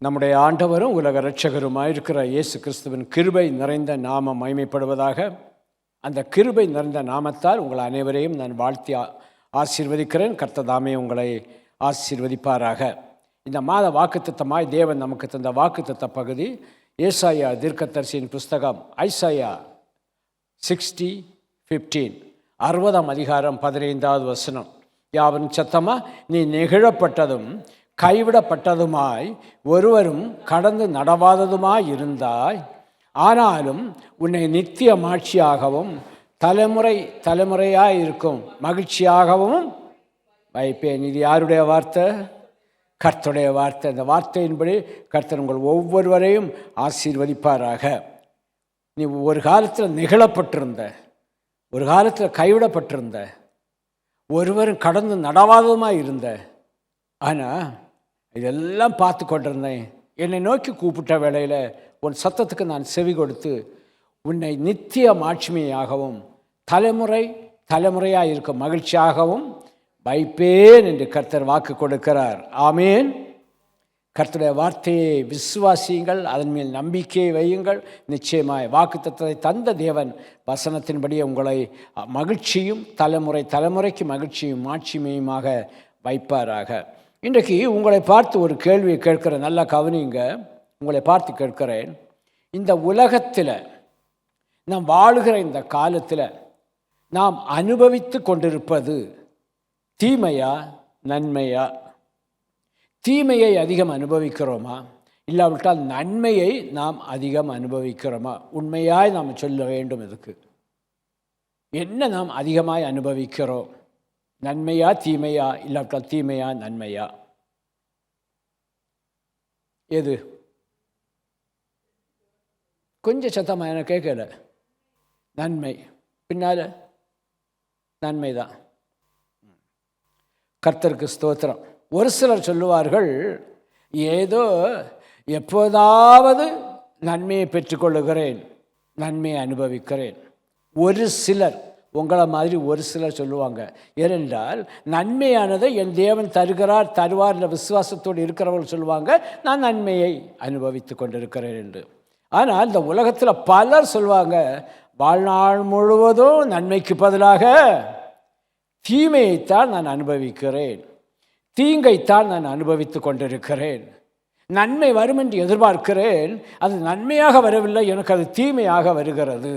நம்முடைய ஆண்டவரும் உலக இரட்சகருமாயிருக்கிற இயேசு கிறிஸ்துவின் கிருபை நிறைந்த நாமம் மகிமைப்படுவதாக. அந்த கிருபை நிறைந்த நாமத்தால் உங்கள் அனைவரையும் நான் வாழ்த்தி ஆசீர்வதிக்கிறேன். கர்த்ததாமே உங்களை ஆசீர்வதிப்பாராக. இந்த மாத வாக்குத்தத்தமாய் தேவன் நமக்கு தந்த வாக்குத்தத்த பகுதி ஏசாயா தீர்க்கதரிசியின் புஸ்தகம் ஐசாயா 60:15 60ஆம் அதிகாரம் 15வது வசனம். யாவரும் சத்தமா, நீ நெகிழப்பட்டதும் கைவிடப்பட்டதுமாய் ஒருவரும் கடந்து நடவாததுமாய் இருந்தாய், ஆனாலும் உன்னை நித்திய மாட்சியாகவும் தலைமுறை தலைமுறையாய் இருக்கும் மகிழ்ச்சியாகவும் வைப்பேன். இது யாருடைய வார்த்தை? கர்த்தருடைய வார்த்தை. இந்த வார்த்தையின்படி கர்த்தர் உங்கள் ஒவ்வொருவரையும் ஆசீர்வதிப்பாராக. நீ ஒரு காலத்தில் நெகிழப்பட்டிருந்த, ஒரு காலத்தில் கைவிடப்பட்டிருந்த, ஒருவரும் கடந்து நடவாததுமாய் இருந்த, ஆனால் இதெல்லாம் பார்த்து கொண்டிருந்தேன். என்னை நோக்கி கூப்பிட்ட வேளையில் உன் சத்தத்துக்கு நான் செவி கொடுத்து உன்னை நித்திய மாட்சிமையாகவும் தலைமுறை தலைமுறையாக இருக்கும் மகிழ்ச்சியாகவும் வைப்பேன் என்று கர்த்தர் வாக்கு கொடுக்கிறார். ஆமேன். கர்த்தருடைய வார்த்தையை விசுவாசியுங்கள், அதன் மேல் நம்பிக்கையை வையுங்கள். நிச்சயமாய் வாக்குத்தத்தத்தை தந்த தேவன் வசனத்தின்படியே உங்களை மகிழ்ச்சியும் தலைமுறை தலைமுறைக்கு மகிழ்ச்சியும் மாட்சிமையுமாக வைப்பாராக. இன்றைக்கு உங்களை பார்த்து ஒரு கேள்வியை கேட்கிறேன், நல்லா கவனிங்க. உங்களை பார்த்து கேட்கிறேன், இந்த உலகத்தில் நாம் வாழுகிற இந்த காலத்தில் நாம் அனுபவித்து கொண்டிருப்பது தீமையா நன்மையா? தீமையை அதிகம் அனுபவிக்கிறோமா, இல்லாவிட்டால் நன்மையை நாம் அதிகம் அனுபவிக்கிறோமா? உண்மையாய் நாம் சொல்ல வேண்டும். இதுக்கு என்ன நாம் அதிகமாய் அனுபவிக்கிறோம்? நன்மையா தீமையா, இல்லாவிட்டால் தீமையா நன்மையா? எது? கொஞ்சம் சத்தமாக எனக்கு கேட்கல. நன்மை. பின்னால் நன்மை தான். கர்த்தருக்கு ஸ்தோத்திரம். ஒரு சிலர் சொல்லுவார்கள், ஏதோ எப்போதாவது நன்மையை பெற்றுக்கொள்ளுகிறேன், நன்மையை அனுபவிக்கிறேன். ஒரு சிலர், உங்களை மாதிரி ஒரு சிலர் சொல்லுவாங்க. ஏனென்றால் நன்மையானதை என் தேவன் தருகிறார் தருவார் என்ற விசுவாசத்தோடு இருக்கிறவர்கள் சொல்லுவாங்க, நான் நன்மையை அனுபவித்து கொண்டிருக்கிறேன் என்று. ஆனால் இந்த உலகத்தில் பலர் சொல்லுவாங்க, வாழ்நாள் முழுவதும் நன்மைக்கு பதிலாக தீமையைத்தான் நான் அனுபவிக்கிறேன், தீங்கைத்தான் நான் அனுபவித்து கொண்டிருக்கிறேன். நன்மை வரும் என்று எதிர்பார்க்கிறேன், அது நன்மையாக வரவில்லை, எனக்கு அது தீமையாக வருகிறது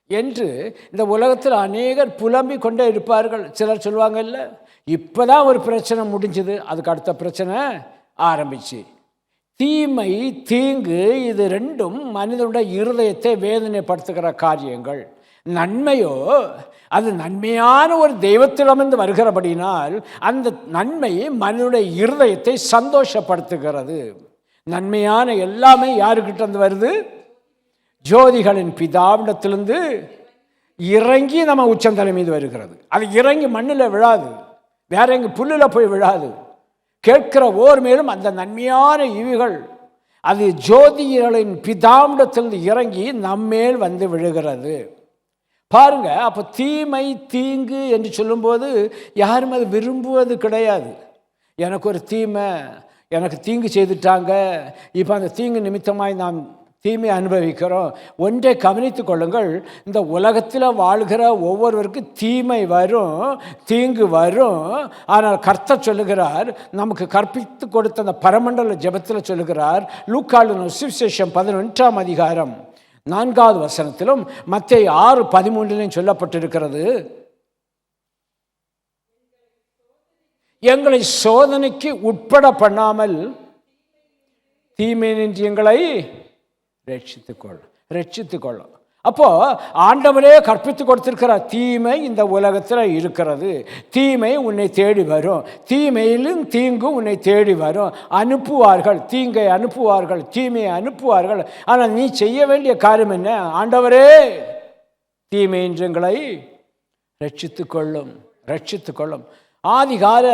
என்று இந்த உலகத்தில் அநேகர் புலம்பிக் கொண்டே இருப்பார்கள். சிலர் சொல்லுவாங்க, இல்லை இப்போ தான் ஒரு பிரச்சனை முடிஞ்சுது, அதுக்கு அடுத்த பிரச்சனை ஆரம்பிச்சு. தீமை தீங்கு இது ரெண்டும் மனிதனுடைய இருதயத்தை வேதனைப்படுத்துகிற காரியங்கள். நன்மையோ அது நன்மையான ஒரு தெய்வத்திடமிருந்து வருகிறபடினால் அந்த நன்மை மனிதனுடைய இருதயத்தை சந்தோஷப்படுத்துகிறது. நன்மையான எல்லாமே யாருக்கிட்ட இருந்து வருது? ஜோதிகளின் பிதாவிடத்திலிருந்து இறங்கி நம்ம உச்சந்தலை மீது வருகிறது. அது இறங்கி மண்ணில் விழாது, வேற எங்கே புல்லில் போய் விழாது. கேட்கிற ஓர் மேலும் அந்த நன்மையான ஈவுகள் அது ஜோதிகளின் பிதாவிடத்திலிருந்து இறங்கி நம்மேல் வந்து விழுகிறது. பாருங்க, அப்போ தீமை தீங்கு என்று சொல்லும்போது யாரும் அது விரும்புவது கிடையாது. எனக்கு ஒரு தீமை, எனக்கு தீங்கு செய்துட்டாங்க, இப்போ அந்த தீங்கு நிமித்தமாய் நாம் தீமை அனுபவிக்கிறோம். ஒன்றை கவனித்து கொள்ளுங்கள், இந்த உலகத்தில் வாழ்கிற ஒவ்வொருவருக்கும் தீமை வரும், தீங்கு வரும். ஆனால் கர்த்தர் சொல்லுகிறார், நமக்கு கற்பித்து கொடுத்த அந்த பரமண்டல ஜெபத்தில் சொல்லுகிறார், லூக்காளுன சுவிசேஷம் 11ஆம் அதிகாரம் 4வது வசனத்திலும் மத்தேயு 6:13 சொல்லப்பட்டிருக்கிறது, எங்களை சோதனைக்கு உட்பட பண்ணாமல் தீமை நின்று எங்களை ரட்சித்துக்கொள்ளும். அப்போ ஆண்டவரே கற்பித்து கொடுத்திருக்கிறார், தீமை இந்த உலகத்தில் இருக்கிறது, தீமை உன்னை தேடி வரும், தீமையிலும் தீங்கும் உன்னை தேடி வரும். அனுப்புவார்கள், தீங்கை அனுப்புவார்கள், தீமையை அனுப்புவார்கள். ஆனால் நீ செய்ய வேண்டிய காரியம் என்ன? ஆண்டவரே தீமை எங்களை ரட்சித்துக்கொள்ளும். ஆதிகால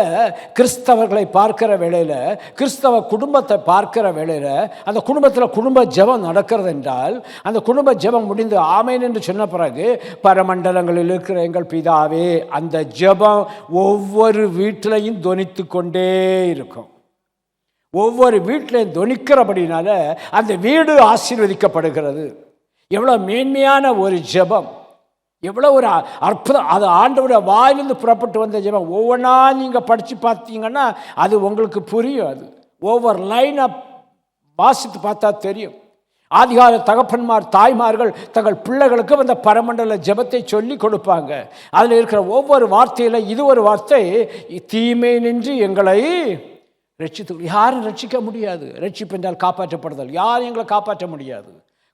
கிறிஸ்தவர்களை பார்க்கிற வேளையில், கிறிஸ்தவ குடும்பத்தை பார்க்கிற வேளையில், அந்த குடும்பத்தில் குடும்ப ஜெபம் நடக்கிறது என்றால், அந்த குடும்ப ஜெபம் முடிந்து ஆமேன் என்று சொன்ன பிறகு, பரமண்டலங்களில் இருக்கிற எங்கள் பிதாவே, அந்த ஜெபம் ஒவ்வொரு வீட்டிலையும் தொனித்து கொண்டே இருக்கும். ஒவ்வொரு வீட்டிலையும் தொனிக்கிறபடினால அந்த வீடு ஆசீர்வதிக்கப்படுகிறது. எவ்வளோ மேன்மையான ஒரு ஜெபம், எவ்வளோ ஒரு அற்புதம்! அது ஆண்டவருடைய வாயிலிருந்து புறப்பட்டு வந்த ஜெபம். ஒவ்வொன்றா நீங்கள் படித்து பார்த்தீங்கன்னா அது உங்களுக்கு புரியும். அது ஒவ்வொரு லைனாக வாசித்து பார்த்தா தெரியும். ஆதிகால தகப்பன்மார் தாய்மார்கள் தங்கள் பிள்ளைகளுக்கு அந்த பரமண்டல ஜெபத்தை சொல்லி கொடுப்பாங்க. அதில் இருக்கிற ஒவ்வொரு வார்த்தையில் இது ஒரு வார்த்தை, தீமை நின்று எங்களை ரட்சித்து. யாரும் ரட்சிக்க முடியாது. ரட்சிப்பு என்றால் காப்பாற்றப்படுதல். யாரும் எங்களை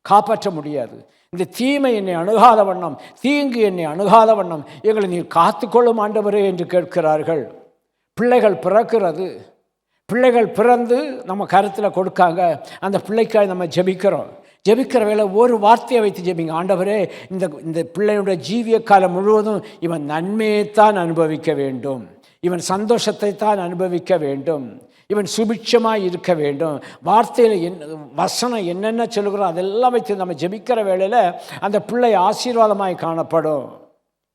காப்பாற்ற முடியாது. இந்த தீமை என்னை அணுகாத வண்ணம், தீங்கு என்னை அணுகாத வண்ணம் எங்களை நீர் காத்துக்கொள்ளும் ஆண்டவரே என்று கேட்கிறார்கள். பிள்ளைகள் பிறக்கிறது, பிள்ளைகள் பிறந்து நம்ம கருத்தில் கொடுக்காங்க. அந்த பிள்ளைக்காய் நம்ம ஜெபிக்கிற வேளை ஒரு வார்த்தையை வைத்து ஜெபிங்க. ஆண்டவரே, இந்த பிள்ளையுடைய ஜீவிய காலம் முழுவதும் இவன் நன்மையைத்தான் அனுபவிக்க வேண்டும், இவன் சந்தோஷத்தை தான் அனுபவிக்க வேண்டும், இவன் சுபிட்சமாக இருக்க வேண்டும். வார்த்தையில் வசனம் என்னென்ன சொல்லுகிறோம் அதெல்லாம் வைத்து நம்ம ஜெபிக்கிற வேளையில் அந்த பிள்ளை ஆசீர்வாதமாய் காணப்படும்.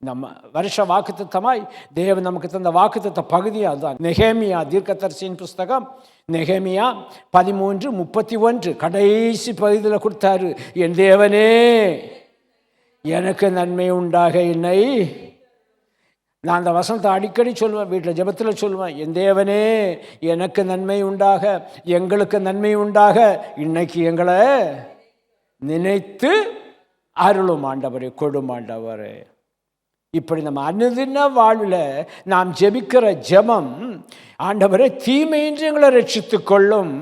நம்ம வருஷ வாக்குத்தத்தமாய் தேவன் நமக்கு தந்த வாக்குத்தத்த பகுதி அதுதான். நெகேமியா தீர்க்கதரிசியின் புஸ்தகம் நெகேமியா 13:31 கடைசி பகுதியில் கொடுத்தாரு. என் தேவனே, எனக்கு நன்மை உண்டாக என்னை. நான் அந்த வசனத்தை அடிக்கடி சொல்லுவேன், வீட்டில் ஜெபத்தில் சொல்லுவேன். என் தேவனே, எனக்கு நன்மை உண்டாக, எங்களுக்கு நன்மை உண்டாக, இன்னைக்கு எங்களை நினைத்து அருளும் ஆண்டவரே, கொடும் ஆண்டவரே. இப்படி நம்ம அனுதின வாழ்வில் நாம் ஜெபிக்கிற ஜெபம், ஆண்டவரே தீமையின்றி எங்களை ரட்சித்து கொள்ளும்,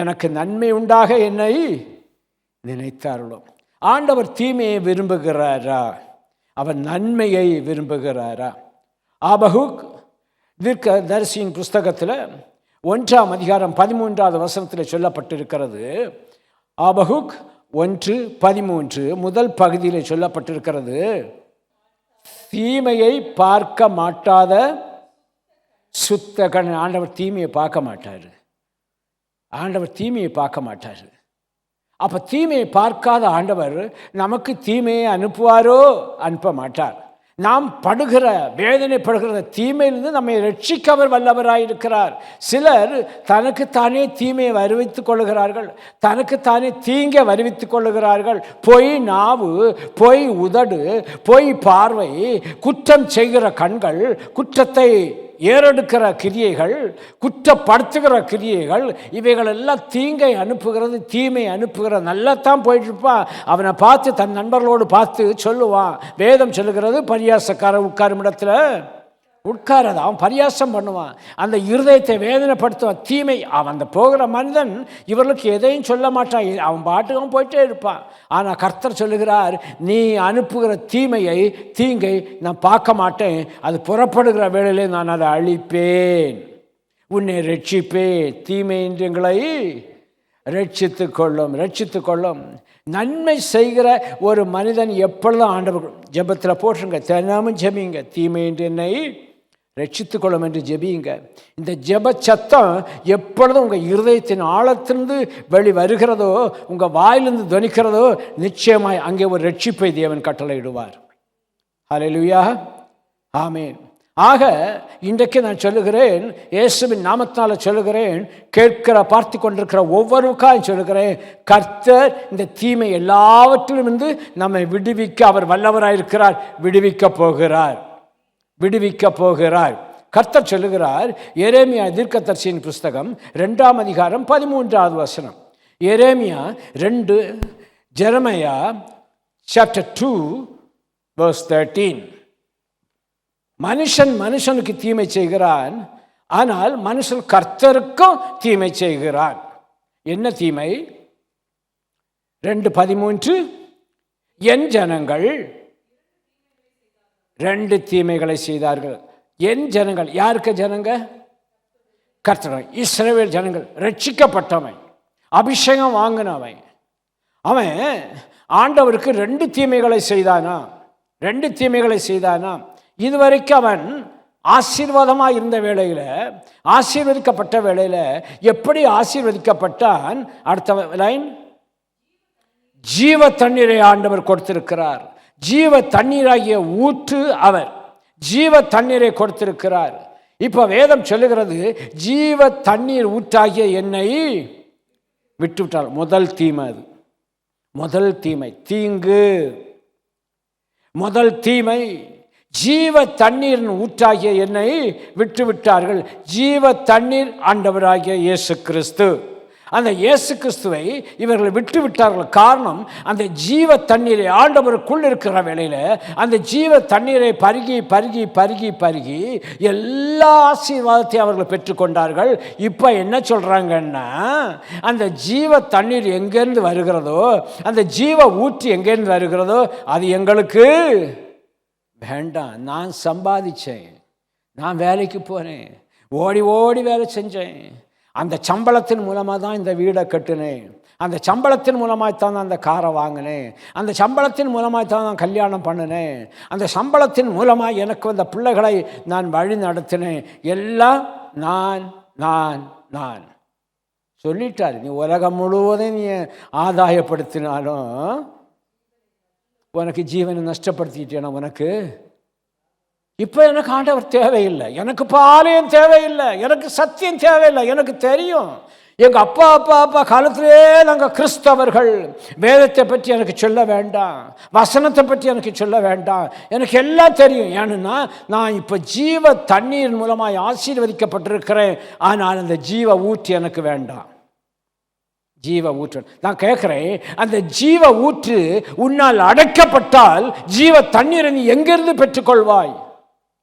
எனக்கு நன்மை உண்டாக என்னை நினைத்தாருளும். ஆண்டவர் தீமையை விரும்புகிறாரா? அவர் நன்மையை விரும்புகிறாரா? ஆபகுக் தீர்க்கதரிசியின் புஸ்தகத்தில் 1ஆம் அதிகாரம் 13வது வசனத்தில் சொல்லப்பட்டிருக்கிறது. ஆபகுக் 1:13 முதல் பகுதியில் சொல்லப்பட்டிருக்கிறது. தீமையை பார்க்க மாட்டாத சுத்த கண். ஆண்டவர் தீமையை பார்க்க மாட்டார். அப்போ தீமையை பார்க்காத ஆண்டவர் நமக்கு தீமையை அனுப்புவாரோ? அனுப்ப மாட்டார். நாம் படுகிற வேதனைப்படுகிற தீமையிலிருந்து நம்மை ரட்சிக்க அவர் வல்லவராயிருக்கிறார். சிலர் தனக்குத்தானே தீமையை வருவித்துக் கொள்ளுகிறார்கள், தனக்குத்தானே தீங்கை வருவித்துக் கொள்ளுகிறார்கள். பொய் நாவு, பொய் உதடு, பொய் பார்வை, குற்றம் செய்கிற கண்கள், குற்றத்தை ஏறெடுக்கிற கிரியைகள், குற்றப்படுத்துகிற கிரியைகள், இவைகள் எல்லாம் தீங்கை அனுப்புகிறது, தீமை அனுப்புகிறது. நல்லாத்தான் போயிட்டுருப்பான். அவனை பார்த்து தன் நண்பர்களோடு பார்த்து சொல்லுவான். வேதம் சொல்லுகிறது, பரியாசக்காரன் உட்காரும் இடத்துல உட்காராது. அவன் பரியாசம் பண்ணுவான், அந்த இருதயத்தை வேதனைப்படுத்துவான். தீமை அவன் அந்த போகிற மனிதன் இவர்களுக்கு எதையும் சொல்ல மாட்டான், அவன் பாட்டுக்கும் போயிட்டே இருப்பான். ஆனால் கர்த்தர் சொல்லுகிறார், நீ அனுப்புகிற தீங்கை நான் பார்க்க மாட்டேன். அது புறப்படுகிற வேளையிலே நான் அதை அழிப்பேன், உன்னை ரட்சிப்பேன். தீமையின்றி எங்களை ரட்சித்து கொள்ளும். நன்மை செய்கிற ஒரு மனிதன் எப்பொழுதும் ஆண்டவர் ஜெபத்தில் போட்டுருங்க, தினமும் ஜெபிங்க. தீமையின்றி என்னை ரட்சித்துக் கொள்ளும் என்று ஜெபியுங்க. இந்த ஜெப சத்தம் எப்பொழுதும் உங்கள் இருதயத்தின் ஆழத்திலிருந்து வெளி வருகிறதோ, உங்கள் வாயிலிருந்து துணிக்கிறதோ, நிச்சயமாய் அங்கே ஒரு ரட்சிப்பை தேவன் கட்டளையிடுவார். ஹல்லேலூயா, ஆமென். ஆக இன்றைக்கு நான் சொல்லுகிறேன், இயேசுவின் நாமத்தினால் சொல்லுகிறேன், பார்த்து கொண்டிருக்கிற ஒவ்வொருக்காயும் சொல்லுகிறேன், கர்த்தர் இந்த தீமை எல்லாவற்றிலும் இருந்து நம்மை விடுவிக்க அவர் வல்லவராயிருக்கிறார். விடுவிக்க போகிறார். கர்த்தர் சொல்லுகிறார். எரேமியா தீர்க்கதரிசியின் புஸ்தகம் 2ஆம் அதிகாரம் 13வது வசனம். எரேமியா 2, ஜெரமையா chapter 2 verse 13. மனுஷனுக்கு தீமை செய்கிறான், ஆனால் மனுஷன் கர்த்தருக்கும் தீமை செய்கிறான். என்ன தீமை? 2:13, என் ஜனங்கள் 2 தீமைகளை செய்தார்கள். என் ஜனங்கள், யாருக்கு ஜனங்க? கர்த்தர். இஸ்ரவேல் ஜனங்கள், ரட்சிக்கப்பட்டவன், அபிஷேகம் வாங்கினவன். அவன் ஆண்டவருக்கு 2 தீமைகளை செய்தானா. இதுவரைக்கும் அவன் ஆசீர்வாதமாக இருந்த வேளையில், ஆசீர்வதிக்கப்பட்ட வேளையில் எப்படி ஆசீர்வதிக்கப்பட்டான்? அடுத்த லைன், ஜீவ தண்ணீரை ஆண்டவர் கொடுத்திருக்கிறார். ஜீவ தண்ணீராகிய ஊற்று அவர் ஜீவ தண்ணீரை கொடுத்திருக்கிறார். இப்போ வேதம் சொல்லுகிறது, ஜீவ தண்ணீர் ஊற்றாகிய என்னை விட்டுவிட்டால். முதல் தீமை அது, முதல் தீமை, தீங்கு, முதல் தீமை. ஜீவ தண்ணீரின் ஊற்றாகிய என்னை விட்டுவிட்டார்கள். ஜீவ தண்ணீர் ஆண்டவராகிய இயேசு கிறிஸ்து. அந்த இயேசு கிறிஸ்துவை இவர்கள் விட்டு விட்டார்கள். காரணம், அந்த ஜீவ தண்ணீரை ஆண்டவருக்குள் இருக்கிற வேளையில் அந்த ஜீவ தண்ணீரை பருகி பருகி பருகி பருகி எல்லா ஆசீர்வாதத்தையும் அவர்கள் பெற்றுக்கொண்டார்கள். இப்போ என்ன சொல்கிறாங்கன்னா, அந்த ஜீவ தண்ணீர் எங்கேருந்து வருகிறதோ, அந்த ஜீவ ஊற்று எங்கேருந்து வருகிறதோ அது எங்களுக்கு வேண்டாம். நான் சம்பாதிச்சேன், நான் வேலைக்கு போனேன், ஓடி ஓடி வேலை செஞ்சேன், அந்த சம்பளத்தின் மூலமாக தான் இந்த வீடை கட்டினேன், அந்த சம்பளத்தின் மூலமாக தான் அந்த காரை வாங்கினேன், அந்த சம்பளத்தின் மூலமாக தான் நான் கல்யாணம் பண்ணினேன், அந்த சம்பளத்தின் மூலமாக எனக்கு வந்த பிள்ளைகளை நான் வழி நடத்தினேன். எல்லாம் நான் நான் நான் சொல்லிட்டார். நீ உலகம் முழுவதும் நீ ஆதாயப்படுத்தினாலும் உனக்கு ஜீவனை நஷ்டப்படுத்திட்டேனா? உனக்கு இப்போ எனக்கு ஆண்டவர் தேவையில்லை, எனக்கு பாளையம் தேவையில்லை, எனக்கு சத்தியம் தேவையில்லை. எனக்கு தெரியும், எங்கள் அப்பா அப்பா அப்பா காலத்திலே நாங்கள் கிறிஸ்தவர்கள். வேதத்தை பற்றி எனக்கு சொல்ல வேண்டாம், வசனத்தை பற்றி எனக்கு சொல்ல வேண்டாம், எனக்கு எல்லாம் தெரியும். ஏன்னா நான் இப்போ ஜீவ தண்ணீர் மூலமாக ஆசீர்வதிக்கப்பட்டிருக்கிறேன். ஆனால் அந்த ஜீவ ஊற்று எனக்கு வேண்டாம். ஜீவ ஊற்று நான் கேட்குறேன், அந்த ஜீவ ஊற்று உன்னால் அடைக்கப்பட்டால் ஜீவ தண்ணீரை நீ எங்கிருந்து பெற்றுக்கொள்வாய்?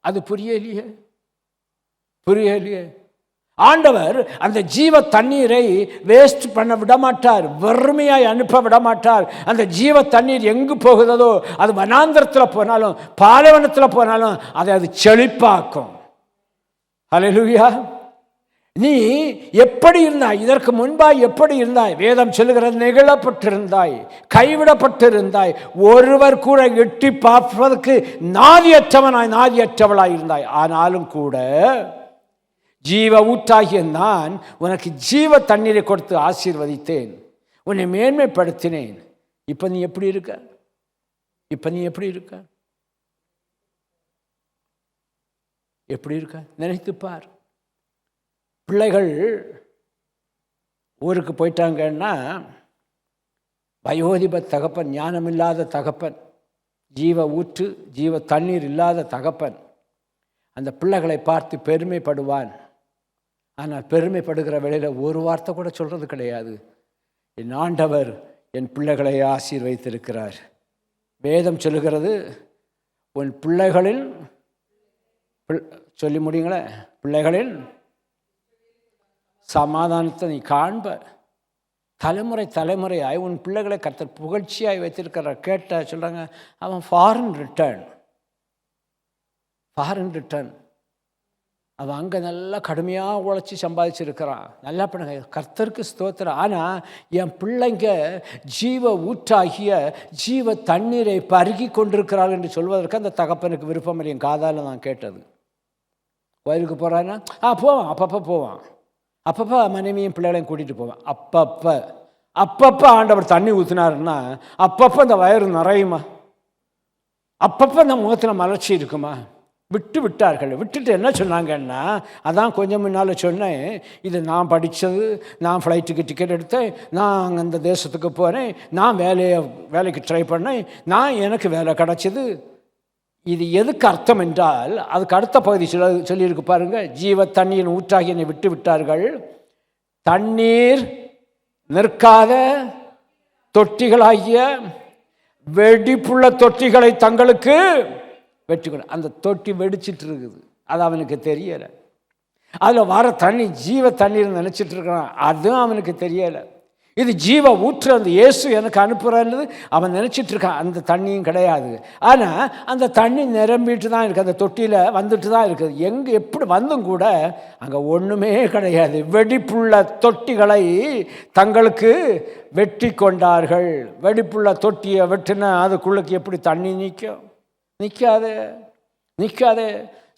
அது புரியலையே, புரியலையே. ஆண்டவர் அந்த ஜீவ தண்ணீரை வேஸ்ட் பண்ண விட மாட்டார், வெறுமையாய் அனுப்ப விட மாட்டார். அந்த ஜீவ தண்ணீர் எங்கு போகுதோ, அது வனாந்திரத்தில் போனாலும் பாலைவனத்தில் போனாலும் அதை அது செழிப்பாக்கும். ஹல்லேலூயா. நீ எப்படி இருந்தாய்? இதற்கு முன்பாய் எப்படி இருந்தாய்? வேதம் சொல்லுகிறது, நெகிழப்பட்டிருந்தாய், கைவிடப்பட்டிருந்தாய், ஒருவர் கூட எட்டி பார்ப்பதற்கு நாதியற்றவனாய் நாதியற்றவளாய் இருந்தாய். ஆனாலும் கூட ஜீவ ஊற்றாகிய நான் உனக்கு ஜீவ தண்ணீரை கொடுத்து ஆசீர்வதித்தேன், உன்னை மேன்மைப்படுத்தினேன். இப்போ நீ எப்படி இருக்க? இப்போ நீ எப்படி இருக்க? எப்படி இருக்க? நினைத்துப்பார். பிள்ளைகள் ஊருக்கு போயிட்டாங்கன்னா, வயோதிப தகப்பன், ஞானமில்லாத தகப்பன், ஜீவ ஊற்று ஜீவ தண்ணீர் இல்லாத தகப்பன் அந்த பிள்ளைகளை பார்த்து பெருமைப்படுவான். ஆனால் பெருமைப்படுகிற வேளையில் ஒரு வார்த்தை கூட சொல்கிறது கிடையாது. என் ஆண்டவர் என் பிள்ளைகளை ஆசீர்வதித்திருக்கிறார். வேதம் சொல்லுகிறது, உன் பிள்ளைகளின் சொல்லி முடியுங்களே, பிள்ளைகளின் சமாதானத்தை நீ காண்ப. தலைமுறை தலைமுறையாய் உன் பிள்ளைகளை கர்த்தர் புகழ்ச்சியாய் வைத்திருக்கிற. கேட்ட சொல்கிறாங்க, அவன் ஃபாரின் ரிட்டர்ன், ஃபாரின் ரிட்டர்ன். அவன் அங்கே நல்லா கடுமையாக உழைச்சி சம்பாதிச்சிருக்கிறான், நல்லா பண்ணுங்க, கர்த்தருக்கு ஸ்தோத்திரம். ஆனால் என் பிள்ளைங்க ஜீவ ஊற்றாகிய ஜீவ தண்ணீரை பருகி கொண்டிருக்கிறாள் என்று சொல்வதற்கு அந்த தகப்பனுக்கு விருப்பம் இல்லை. என் காதால் நான் கேட்டது. கோயிலுக்கு போகிறான்னா போவான், அப்பப்போ போவான், அப்பப்போ மனைவியும் பிள்ளைகளையும் கூட்டிகிட்டு போவேன். அப்பப்போ ஆண்டவர் தண்ணி ஊற்றினாருன்னா அப்பப்போ அந்த வயிறு நிறையுமா? அப்பப்போ அந்த முகத்தில் மலர்ச்சி இருக்குமா? விட்டார்கள். விட்டுட்டு என்ன சொன்னாங்கன்னா, அதான் கொஞ்சம் முன்னால் சொன்னேன், இது நான் படித்தது, நான் ஃப்ளைட்டுக்கு டிக்கெட் எடுத்தேன், நான் அந்த தேசத்துக்கு போகிறேன், நான் வேலைக்கு ட்ரை பண்ணேன், நான் எனக்கு வேலை கிடச்சிது. இது எதுக்கு அர்த்தம் என்றால், அதுக்கு அடுத்த பகுதி சொல்லியிருக்கு பாருங்க, ஜீவ தண்ணீர் ஊற்றாகி என்னை விட்டு விட்டார்கள், தண்ணீர் நிற்காத தொட்டிகளாகிய வெடிப்புள்ள தொட்டிகளை தங்களுக்கு வெட்டிக்கொண்டு. அந்த தொட்டி வெடிச்சிட்டு இருக்குது, அது அவனுக்கு தெரியலை. அதில் வர தண்ணி ஜீவ தண்ணீர் நினச்சிட்டு இருக்கிறான், அதுவும் அவனுக்கு தெரியலை. இது ஜீவ ஊற்று, அந்த இயேசு எனக்கு அனுப்புகிறான்னு அவன் நினச்சிட்டு இருக்கான். அந்த தண்ணியும் கிடையாது. ஆனால் அந்த தண்ணி நிரம்பிட்டு தான் இருக்குது, அந்த தொட்டியில் வந்துட்டு தான் இருக்குது. எங்கே எப்படி வந்தும் கூட அங்கே ஒன்றுமே கிடையாது. வெடிப்புள்ள தொட்டிகளை தங்களுக்கு வெட்டி கொண்டார்கள். வெடிப்புள்ள தொட்டியை வெட்டினா அதுக்குள்ளுக்கு எப்படி தண்ணி நிற்கும்? நிற்காது.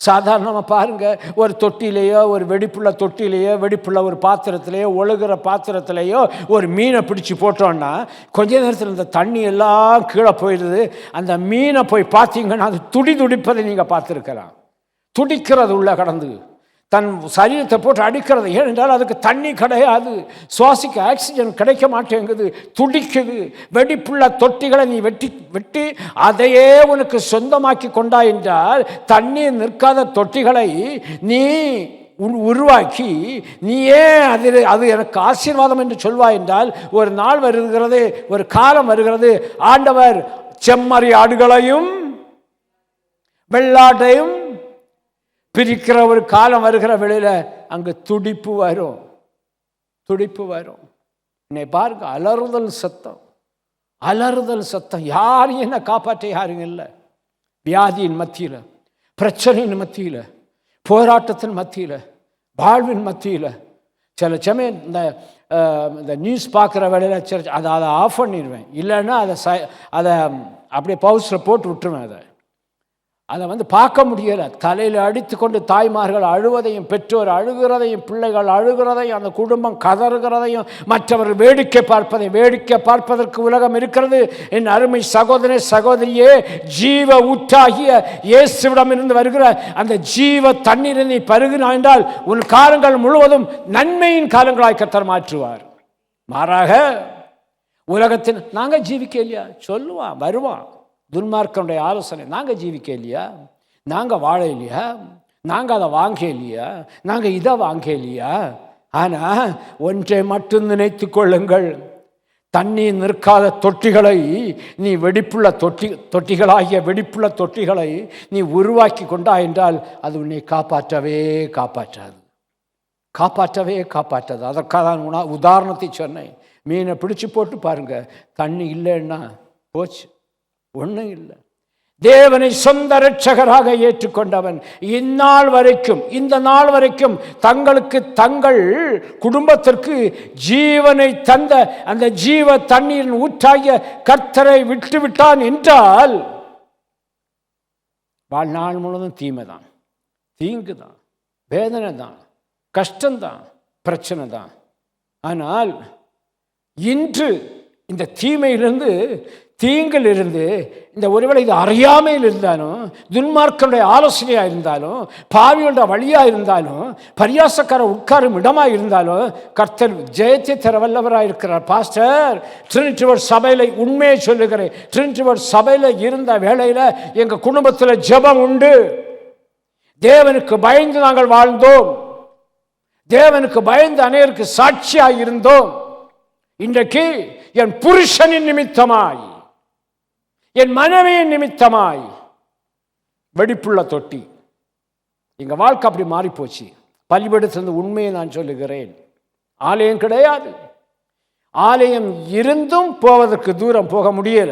சாதாரணமாக பாருங்கள், ஒரு தொட்டிலேயோ, ஒரு வெடிப்புள்ள தொட்டிலேயோ, வெடிப்புள்ள ஒரு பாத்திரத்திலேயோ, ஒழுகிற பாத்திரத்திலேயோ ஒரு மீனை பிடிச்சி போட்டோன்னா கொஞ்ச நேரத்தில் இந்த தண்ணி எல்லாம் கீழே போயிடுது. அந்த மீனை போய் பார்த்தீங்கன்னா அது துடிப்பதை நீங்கள் பார்த்துருக்கலாம். துடிக்கிறது உள்ள கடந்து. தன் சரீரத்தை போட்டு அடிக்கிறது. ஏனென்றால் அதுக்கு தண்ணி கிடையாது, சுவாசிக்க ஆக்சிஜன் கிடைக்க மாட்டேங்குது, துடிக்குது. வெடிப்புள்ள தொட்டிகளை நீ வெட்டி அதையே உனக்கு சொந்தமாக்கி கொண்டா என்றால், தண்ணீர் நிற்காத தொட்டிகளை நீ உருவாக்கி நீயே அது எனக்கு ஆசீர்வாதம் என்று சொல்வாய் என்றால், ஒரு நாள் வருகிறது, ஒரு காலம் வருகிறது, ஆண்டவர் செம்மறி ஆடுகளையும் வெள்ளாட்டையும் பிரிக்கிற ஒரு காலம் வருகிற வேளையில் அங்கு துடிப்பு வரும். என்னை பாருங்க, அலறுதல் சத்தம். யாரும் என்ன காப்பாற்ற யாரும் இல்லை. வியாதியின் மத்தியில், பிரச்சனையின் மத்தியில், போராட்டத்தின் மத்தியில், வாழ்வின் மத்தியில் சில சமயம் இந்த நியூஸ் பார்க்குற வேலையில் அதை ஆஃப் பண்ணிடுவேன். இல்லைன்னா அதை அப்படியே பவுஸில் போட்டு விட்டுருவேன். அதை பார்க்க முடியலை. தலையில் அடித்து கொண்டு தாய்மார்கள் அழுவதையும், பெற்றோர் அழுகிறதையும், பிள்ளைகள் அழுகிறதையும், அந்த குடும்பம் கதறுகிறதையும், மற்றவர்கள் வேடிக்கை பார்ப்பதற்கு உலகம் இருக்கிறது. என் அருமை சகோதரனே, சகோதரியே, ஜீவ ஊற்றாகிய இயேசுவிடம் இருந்து வருகிற அந்த ஜீவ தண்ணீரை நீ பருகினாய் என்றால் உன் காலங்கள் முழுவதும் நன்மையின் காலங்களாய் கர்த்தர் மாற்றுவார். மாறாக உலகத்தின் நாங்கள் ஜீவிக்க இல்லையா சொல்லுவான், வருவான் துன்மார்க்கனுடைய ஆலோசனை. நாங்கள் ஜீவிக்க இல்லையா, நாங்கள் வாழ இல்லையா, நாங்கள் அதை வாங்க இல்லையா, நாங்கள் இதை வாங்க இல்லையா. ஆனால் ஒன்றை மட்டும் நினைத்து கொள்ளுங்கள், தண்ணீர் நிற்காத தொட்டிகளை நீ தொட்டிகளாகிய வெடிப்புள்ள தொட்டிகளை நீ உருவாக்கி கொண்டா என்றால் அது உன்னை காப்பாற்றவே காப்பாற்றாது. அதற்காக தான் உதாரணத்தை சொன்னேன். மீனை பிடிச்சு போட்டு பாருங்க, தண்ணி இல்லைன்னா போச்சு, ஒன்றும் இல்லை. தேவனை சொந்த இரட்சகராக ஏற்றுக்கொண்டவன் இந்த நாள் வரைக்கும் தங்களுக்கு, தங்கள் குடும்பத்திற்கு ஜீவனை தந்த அந்த ஜீவ தண்ணீரின் ஊற்றாகிய கர்த்தரை விட்டுவிட்டான் என்றால் வாழ்நாள் முழுவதும் தீமைதான், தீங்கு தான், வேதனை தான், கஷ்டம்தான், பிரச்சனை தான். ஆனால் இன்று இந்த தீமையிலிருந்து, தீங்கிலிருந்து, இந்த ஒருவேளை இது அறியாமையில் இருந்தாலும், துன்மார்க்கனுடைய ஆலோசனையாக இருந்தாலும், பாவியோட வழியாக இருந்தாலும், பரியாசக்கார உட்காரும் இடமாக இருந்தாலும் கர்த்தர் ஜெயத்தை தர வல்லவராக இருக்கிறார். பாஸ்டர், ட்ரினிட்டி வேர்ல்ட் சபையில் உண்மையை சொல்லுகிறேன், ட்ரினிட்டி வேர்ல்ட் சபையில் இருந்த வேளையில் எங்கள் குடும்பத்தில் ஜெபம் உண்டு. தேவனுக்கு பயந்து நாங்கள் வாழ்ந்தோம், தேவனுக்கு பயந்து அநேகருக்கு சாட்சியாக இருந்தோம். இன்றைக்கு என் புருஷனின் நிமித்தமாய், என் மனைவியின் நிமித்தமாய் வெடிப்புள்ள தொட்டி. எங்க வாழ்க்கை அப்படி மாறி போச்சு. பலிபீடத்திலிருந்து உண்மையை நான் சொல்லுகிறேன். ஆலயம் கிடையாது, ஆலயம் இருந்தும் போவதற்கு தூரம் போக முடியல.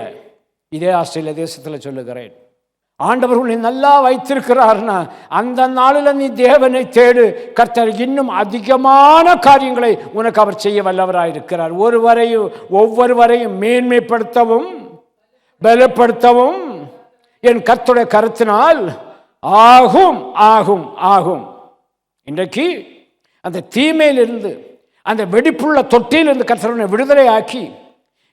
இதே ஆஸ்திரேலியா தேசத்தில் சொல்லுகிறேன். ஆண்டவர் உன்னை நல்லா வைத்திருக்கிறார்னா அந்த நாளில் நீ தேவனை தேடு. கர்த்தர் இன்னும் அதிகமான காரியங்களை உனக்கு அவர் செய்ய வல்லவராயிருக்கிறார். ஒவ்வொருவரையும் மேன்மைப்படுத்தவும் பலப்படுத்தவும் என் கர்த்தருடைய கருத்தினால் ஆகும் ஆகும் ஆகும். இன்றைக்கு அந்த தீமையிலிருந்து, அந்த வெடிப்புள்ள தொட்டியிலிருந்து கர்த்தர் விடுதலை ஆக்கி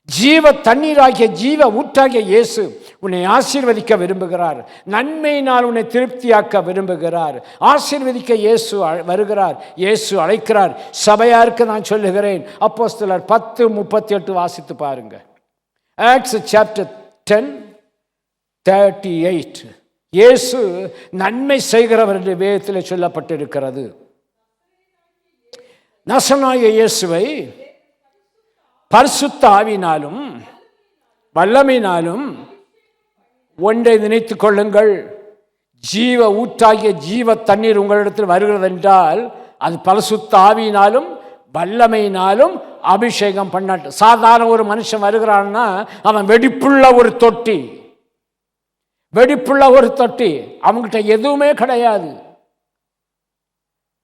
ஜீவ தண்ணீராகிய ஜீவ ஊற்றாகிய இயேசு உன்னை ஆசீர்வதிக்க விரும்புகிறார். நன்மையினால் உன்னை திருப்தியாக்க விரும்புகிறார். ஆசீர்வதிக்க இயேசு வருகிறார், இயேசு அழைக்கிறார். சபையாருக்கு நான் சொல்லுகிறேன், அப்போஸ்தலர் 10:38 வாசித்து பாருங்க. Acts chapter 10:38. இயேசு நன்மை செய்கிறவர் என்று வேதத்தில் சொல்லப்பட்டிருக்கிறது. நசனாகிய இயேசுவை பரிசுத்த ஆவியினாலும் வல்லமையினாலும் ஒன்றை நினைத்துக் கொள்ளுங்கள். ஜீவ ஊற்றாகிய ஜீவ தண்ணீர் உங்களிடத்தில் வருகிறது என்றால் அது பரிசுத்த ஆவியினாலும் வல்லமையினாலும் அபிஷேகம் பண்ண. சாதாரண ஒரு மனுஷன் வருகிறான்னா அவன் வெடிப்புள்ள ஒரு தொட்டி, அவங்ககிட்ட எதுவுமே கிடையாது.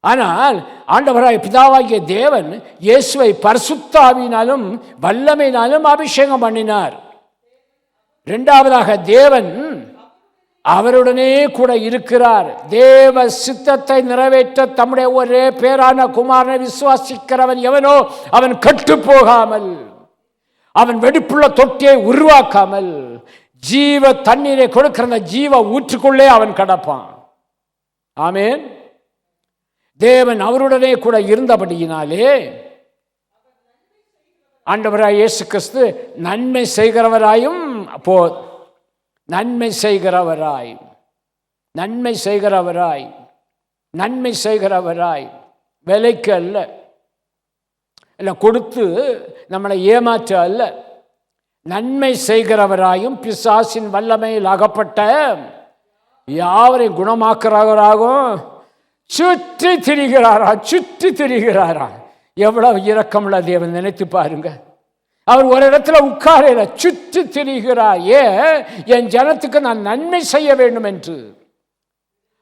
ஆனால் ஆண்டவராகிய பிதாவாகிய தேவன் இயேசுவை பரிசுத்த ஆவியினாலும் வல்லமையினாலும் அபிஷேகம் பண்ணினார். இரண்டாவதாக தேவன் அவருடனே கூட இருக்கிறார். தேவ சித்தத்தை நிறைவேற்ற தம்முடைய ஒரே பேரான குமாரனை விசுவாசிக்கிறவன் எவனோ அவன் கெட்டு போகாமல், அவன் வெடிப்புள்ள தொட்டியை உருவாக்காமல் ஜீவ தண்ணீரை கொடுக்கிற ஜீவ ஊற்றுக்குள்ளே அவன் கடப்பான். ஆமேன். தேவன் அவருடனே கூட இருந்தபடியினாலே ஆண்டவராய் இயேசு கிறிஸ்து நன்மை செய்கிறவராயும் நன்மை செய்கிறவராய் நன்மை செய்கிறவராய் நன்மை செய்கிறவராய் விலைக்கு அல்ல, இல்லை கொடுத்து நம்மளை ஏமாற்ற அல்ல, நன்மை செய்கிறவராயும் பிசாசின் வல்லமையில் அகப்பட்ட யாவரையும் குணமாக்குறவராகவும் சுற்றி திரிகிறாரா. எவ்வளவு இரக்கமுள்ள தேவன், நினைத்து பாருங்க. அவர் ஒரு இடத்துல உட்கார சுற்றி திரிகிறார். என் ஜனத்துக்கு நான் நன்மை செய்ய வேண்டும் என்று.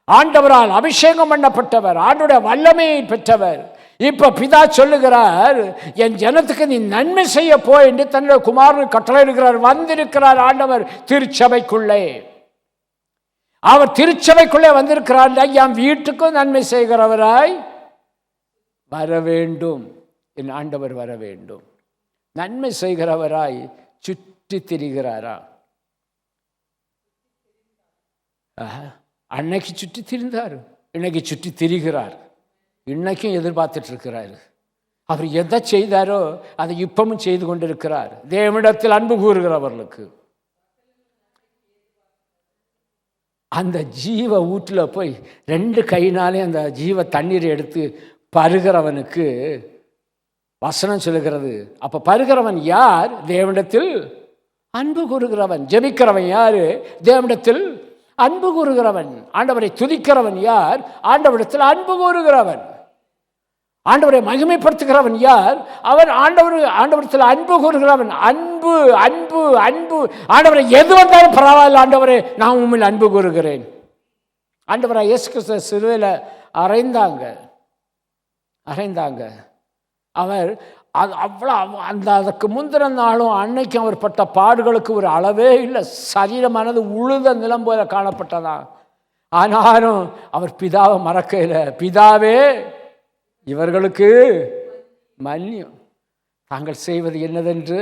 ஆண்டவரால் அபிஷேகம் பண்ணப்பட்டவர், ஆண்டோட வல்லமையை பெற்றவர். இப்ப பிதா சொல்லுகிறார், என் ஜனத்துக்கு நீ நன்மை செய்ய போ என்று தன்னுடைய குமாரன் கட்டளையிடுகிறார். வந்திருக்கிறார் ஆண்டவர் திருச்சபைக்குள்ளே. அவர் திருச்சபைக்குள்ளே வந்திருக்கிறார். என் வீட்டுக்கும் நன்மை செய்கிறவராய் வர வேண்டும். என் ஆண்டவர் வர வேண்டும். நன்மை செய்கிறவராய் சுற்றி திரிகிறாரா? அன்னைக்கு சுற்றி திரிந்தார், இன்னைக்கு சுற்றி திரிகிறார். இன்னைக்கும் எதிர்பார்த்துட்டு இருக்கிறார். அவர் எதை செய்தாரோ அதை இப்பவும் செய்து கொண்டிருக்கிறார். தேவனிடத்தில் அன்பு கூறுகிறவர்களுக்கு அந்த ஜீவ ஊற்றில் போய் 2 கையினாலே அந்த ஜீவ தண்ணீரை எடுத்து பருகிறவனுக்கு வசனம் சொல்லுகிறது. அப்ப பருகிறவன் யார்? தேவனிடத்தில் அன்பு கூறுகிறவன். ஜெபிக்கிறவன் யாரு? தேவனிடத்தில் அன்பு கூறுகிறவன். ஆண்டவரை துதிக்கிறவன் யார்? ஆண்டவரிடத்தில் அன்பு கூறுகிறவன். ஆண்டவரை மகிமைப்படுத்துகிறவன் யார்? அவன் ஆண்டவரிடத்தில் அன்பு கூறுகிறவன். அன்பு அன்பு அன்பு. ஆண்டவரை எது வந்தாலும் பரவாயில்ல, ஆண்டவரே நான் உண்மையில் அன்பு கூறுகிறேன். ஆண்டவரை இயேசு கிறிஸ்து சிலுவையில் அறைந்தாங்க. அவர் அவ்வளோ அதுக்கு முந்தின நாளும் அன்னைக்கும் அவர் பட்ட பாடுகளுக்கு ஒரு அளவே இல்லை. சரீரமானது உழுத நிலம் போல காணப்பட்டதான். ஆனாலும் அவர் பிதாவை மறக்கல. பிதாவே இவர்களுக்கு மன்னியும், தாங்கள் செய்வது என்னதென்று.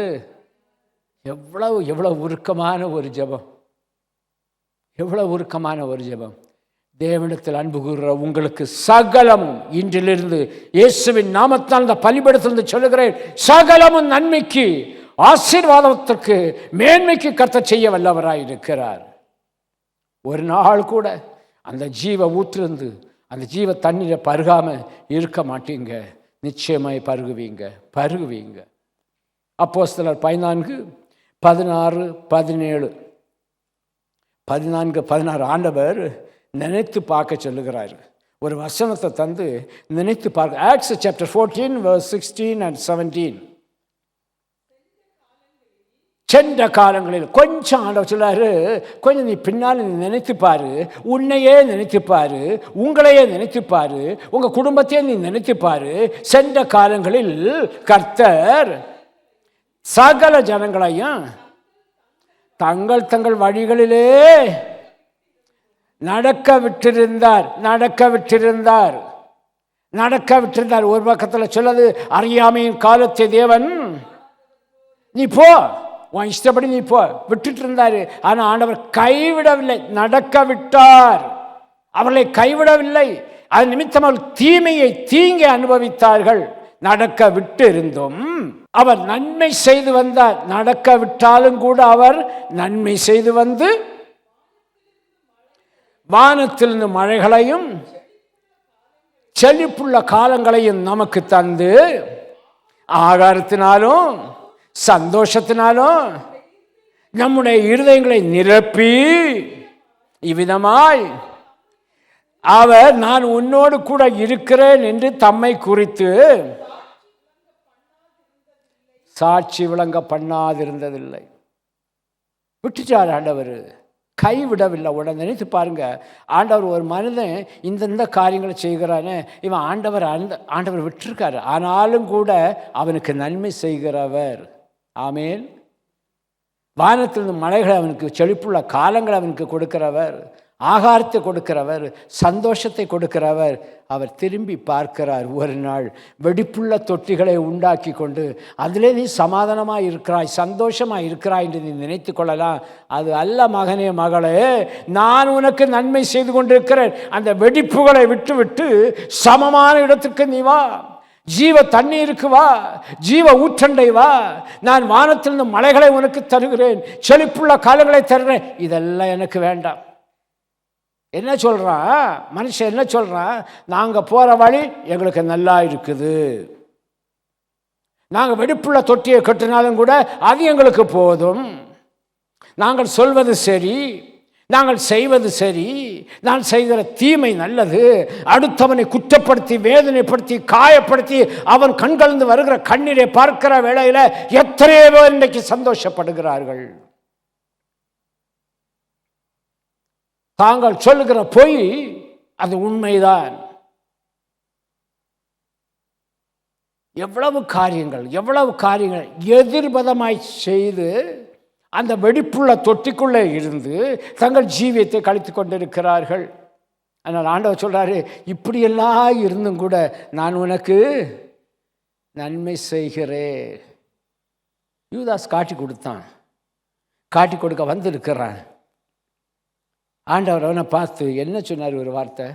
எவ்வளவு உருக்கமான ஒரு ஜெபம், எவ்வளவு உருக்கமான ஒரு ஜெபம். தேவனிடத்தில் அன்பு கூறுகிற உங்களுக்கு சகலமும் இன்றிலிருந்து இயேசுவின் நாமத்தால் இந்த பலிபீடத்திலிருந்து சொல்லுகிறேன், சகலமும் நன்மைக்கு ஆசீர்வாதத்திற்கு மேன்மைக்கு கர்த்தர் செய்ய வல்லவராய் இருக்கிறார். ஒரு நாள் கூட அந்த ஜீவ ஊற்றிருந்து அந்த ஜீவ தண்ணீரை பருகாம இருக்க மாட்டீங்க. நிச்சயமாய் பருகுவீங்க. அப்போஸ்தலர் 14:16 14:16 ஆண்டவர் நினைத்து பார்க்க சொல்லுகிறார். ஒரு வசனத்தை தந்து நினைத்து பார்க்க. Acts chapter 14 verse 16 and 17. சென்ற காலங்களில் கொஞ்சம் ஆண்டவர் சொல்லாரு, கொஞ்சம் நீ பின்னால் நினைத்து பாரு, உன்னையே நினைத்து பாரு, உங்களையே நினைத்து பாரு, உங்க குடும்பத்தையே நீ நினைத்து பாரு. சென்ற காலங்களில் கர்த்தர் சகல ஜனங்களையும் தங்கள் தங்கள் வழிகளிலே நடக்க விட்டிருந்தார். ஒரு பக்கத்தில் சொல்லது, அறியாமையின் காலத்தை தேவன் நீ போ, உன் இஷ்டப்படி நீ போ விட்டுட்டு இருந்தாரு. ஆனால் ஆண்டவர் கைவிடவில்லை, நடக்க விட்டார். அவர்களை கைவிடவில்லை. அது நிமித்தம் அவர்கள் தீங்கை அனுபவித்தார்கள். நடக்க விட்டு இருந்தும் அவர் நன்மை செய்து வந்தார். நடக்க விட்டாலும் கூட அவர் நன்மை செய்து வந்து வானத்திலிருந்து மழைகளையும் செழிப்புள்ள காலங்களையும் நமக்கு தந்து ஆகாரத்தினாலும் சந்தோஷத்தினாலும் நம்முடைய இருதயங்களை நிரப்பி இவ்விதமாய் அவர் நான் உன்னோடு கூட இருக்கிறேன் என்று தம்மை குறித்து சாட்சி விளங்க பண்ணாதிருந்ததில்லை. விட்டுட்டார் ஆண்டவர், கைவிடவில்லை. உடனே நினைத்து பாருங்க, ஆண்டவர் ஒரு மனிதன் இந்த காரியங்களை செய்கிறானே, இவன் ஆண்டவர் விட்டுருக்காரு. ஆனாலும் கூட அவனுக்கு நன்மை செய்கிறவர். ஆமேன். வானத்திலிருந்து மழைகளை அவனுக்கு செழிப்புள்ள காலங்களை அவனுக்கு கொடுக்கிறவர். ஆகாரத்தை கொடுக்கிறவர், சந்தோஷத்தை கொடுக்கிறவர். அவர் திரும்பி பார்க்கிறார். ஒரு நாள் வெடிப்புள்ள தொட்டிகளை உண்டாக்கி கொண்டு அதிலே நீ சமாதானமாக இருக்கிறாய், சந்தோஷமாக இருக்கிறாய் என்று நீ நினைத்து கொள்ளலாம். அது அல்ல மகனே, மகளே, நான் உனக்கு நன்மை செய்து கொண்டிருக்கிறேன். அந்த வெடிப்புகளை விட்டு விட்டு சமமான இடத்துக்கு நீ வா, ஜீவ தண்ணீருக்கு வா, ஜீவ ஊற்றண்டை வா. நான் வானத்திலிருந்து மலைகளை உனக்கு தருகிறேன், செழிப்புள்ள காலங்களை தருகிறேன். இதெல்லாம் எனக்கு வேண்டாம். என்ன சொல்கிறான் மனுஷன்? என்ன சொல்கிறான்? நாங்கள் போகிற வழி எங்களுக்கு நல்லா இருக்குது, நாங்கள் வெடிப்புள்ள தொட்டியை கட்டினாலும் கூட அது எங்களுக்கு போதும், நாங்கள் சொல்வது சரி, நாங்கள் செய்வது சரி, நான் செய்கிற தீமை நல்லது. அடுத்தவனை குற்றப்படுத்தி வேதனைப்படுத்தி காயப்படுத்தி அவன் கண்கலந்து வருகிற கண்ணீரை பார்க்கிற வேளையில் எத்தனையோ பேர் இன்றைக்கு சந்தோஷப்படுகிறார்கள். தாங்கள் சொல்லுகிற பொய் அது உண்மைதான். எவ்வளவு காரியங்கள் எதிர்பதமாய் செய்து அந்த வெடிப்புள்ள தொட்டிக்குள்ளே இருந்து தங்கள் ஜீவியத்தை கழித்து கொண்டிருக்கிறார்கள். அதனால் ஆண்டவர் சொல்கிறாரு, இப்படியெல்லாம் இருந்தும் கூட நான் உனக்கு நன்மை செய்கிறேன். யூதாஸ் காட்டி கொடுத்தான், காட்டி கொடுக்க வந்திருக்கிறான். ஆண்டவர் அவனை பார்த்து என்ன சொன்னார்? ஒரு வார்த்தை,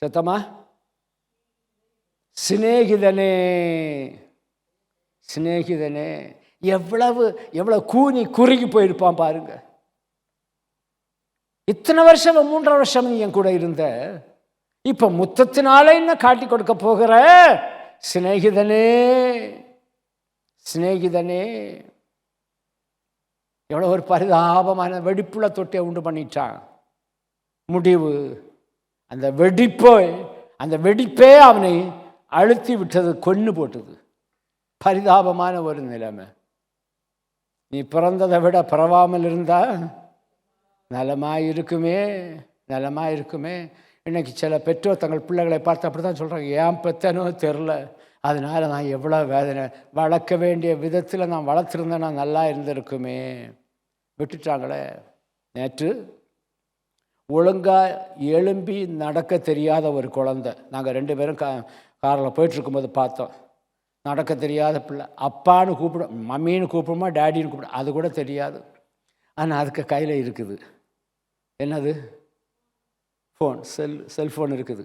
சத்தமா, சிநேகிதனே, சிநேகிதனே. எவ்வளவு கூனி குறுகி போயிருப்பான் பாருங்க. இத்தனை வருஷம் 3.5 வருஷம் நீ என் கூட இருந்த, இப்ப முத்தத்தினால என்ன காட்டி கொடுக்க போகிற? சிநேகிதனே, சிநேகிதனே. எவ்வளோ ஒரு பரிதாபமான வெடிப்புள்ள தொட்டியை உண்டு பண்ணிட்டான். முடிவு, அந்த வெடிப்பே அவனை அழுத்தி விட்டது, கொன்று போட்டது. பரிதாபமான ஒரு நிலைமை. நீ பிறந்ததை விட பிறவாமல் இருந்தா நலமாயிருக்குமே, நலமாயிருக்குமே. இன்னைக்கு சில பெற்றோர் தங்கள் பிள்ளைகளை பார்த்து அப்படி தான் சொல்கிறாங்க, ஏன் பெத்தனோ தெரில, அதனால் நான் எவ்வளோ வேதனை, வளர்க்க வேண்டிய விதத்தில் நான் வளர்த்துருந்தேன், நான் நல்லா இருந்திருக்குமே. விட்டுட்டாங்களே. நேற்று ஒழுங்காக எழும்பி நடக்க தெரியாத ஒரு குழந்தை, நாங்கள் 2 பேரும் காரில் போயிட்டுருக்கும்போது பார்த்தோம். நடக்க தெரியாத பிள்ளை, அப்பான்னு கூப்பிடும், மம்மின்னு கூப்பிடுமா, டேடின்னு கூப்பிடும், அது கூட தெரியாது. ஆனால் அதுக்கு கையில் இருக்குது என்னது? ஃபோன், செல்ஃபோன் இருக்குது.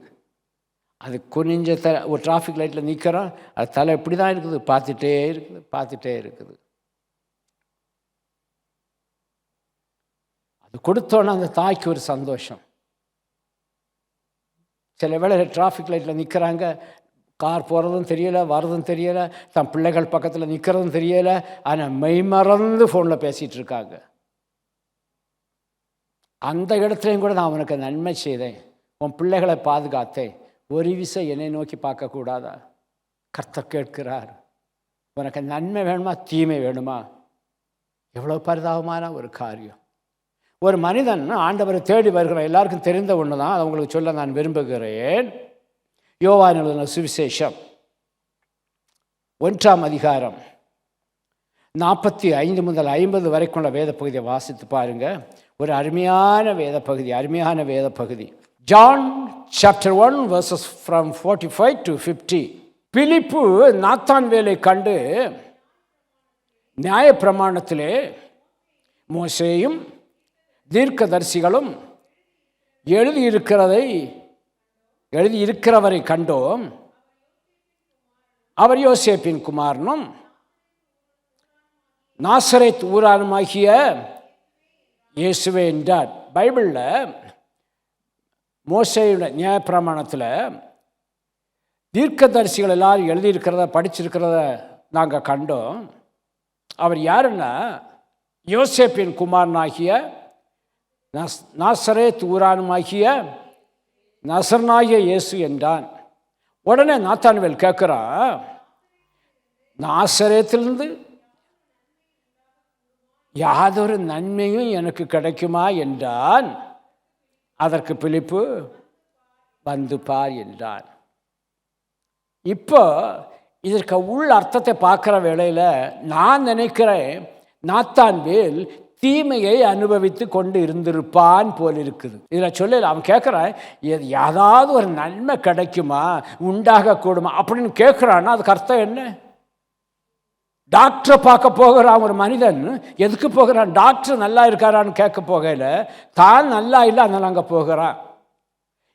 அது குனிஞ்ச ஒரு டிராஃபிக் லைட்டில் நிற்கிறோம், அது தலை இப்படி தான் இருக்குது, பார்த்துட்டே இருக்குது. அது கொடுத்தோன்னே அந்த தாய்க்கு ஒரு சந்தோஷம். சில வேளை டிராஃபிக் லைட்டில் நிற்கிறாங்க, கார் போகிறதும் தெரியலை, வர்றதும் தெரியலை, தன் பிள்ளைகள் பக்கத்தில் நிற்கிறதும் தெரியலை, ஆனால் மெய்மறந்து ஃபோனில் பேசிகிட்டு இருக்காங்க. அந்த இடத்துலையும் கூட நான் உனக்கு நன்மை செய்தேன், உன் பிள்ளைகளை பாதுகாத்தேன், ஒரு விஷயம் என்னை நோக்கி பார்க்கக்கூடாதா? கர்த்தர் கேட்கிறார், உனக்கு நன்மை வேணுமா, தீமை வேணுமா? எவ்வளோ பரிதாபமான ஒரு காரியம். ஒரு மனிதன் ஆண்டவரை தேடி வருகிற எல்லாருக்கும் தெரிந்த ஒன்று தான், அதை உங்களுக்கு சொல்ல நான் விரும்புகிறேன். யோவான் எழுதின சுவிசேஷம் 1ஆம் அதிகாரம் 45 முதல் 50 வரைக்குள்ள வேத பகுதியை வாசித்து பாருங்க. ஒரு அருமையான வேத பகுதி. John chapter 1 verses from 45 to 50. பிலிப்பு நாத்தான்வேலை கண்டு நியாயப்பிரமாணத்திலே மோசேயும் தீர்க்கதரிசிகளும் எழுதியிருக்கிறவரை கண்டோம், அவர் யோசேப்பின் குமாரனும் நாசரேத் ஊரானுமாகிய இயேசுவே என்றார். பைபிளில் மோசேயுடைய நியாயப்பிரமாணத்தில் தீர்க்கதரிசிகள் எல்லாரும் எழுதியிருக்கிறத படிச்சிருக்கிறத நாங்கள் கண்டோம். அவர் யாருன்னா யோசேப்பின் குமாரனாகிய நாசரேத் ஊரானுமாகிய நசரனாகிய இயேசு என்றான். உடனே நாத்தான்வேல் கேட்குறான், நாசரேத்திலிருந்து யாதொரு நன்மையும் எனக்கு கிடைக்குமா என்றான். அதற்கு பிலிப்பு வந்து பார் என்றான். இப்போ இதற்கு உள் அர்த்தத்தை பார்க்குற வேளையில் நான் நினைக்கிறேன், நாத்தான்வேல் தீமையை அனுபவித்து கொண்டு இருந்திருப்பான் போல் இருக்குது. இதில் சொல்லல, அவன் கேட்குறான், ஏதாவது ஒரு நன்மை கிடைக்குமா, உண்டாக கூடுமா அப்படின்னு கேட்குறான்னா அதுக்கு அர்த்தம் என்ன? டாக்டரை பார்க்க போகிறான் ஒரு மனிதன், எதுக்கு போகிறான்? டாக்டர் நல்லா இருக்காரான்னு கேட்க போகல, தான் நல்லா இல்லை அதனால் அங்கே போகிறான்.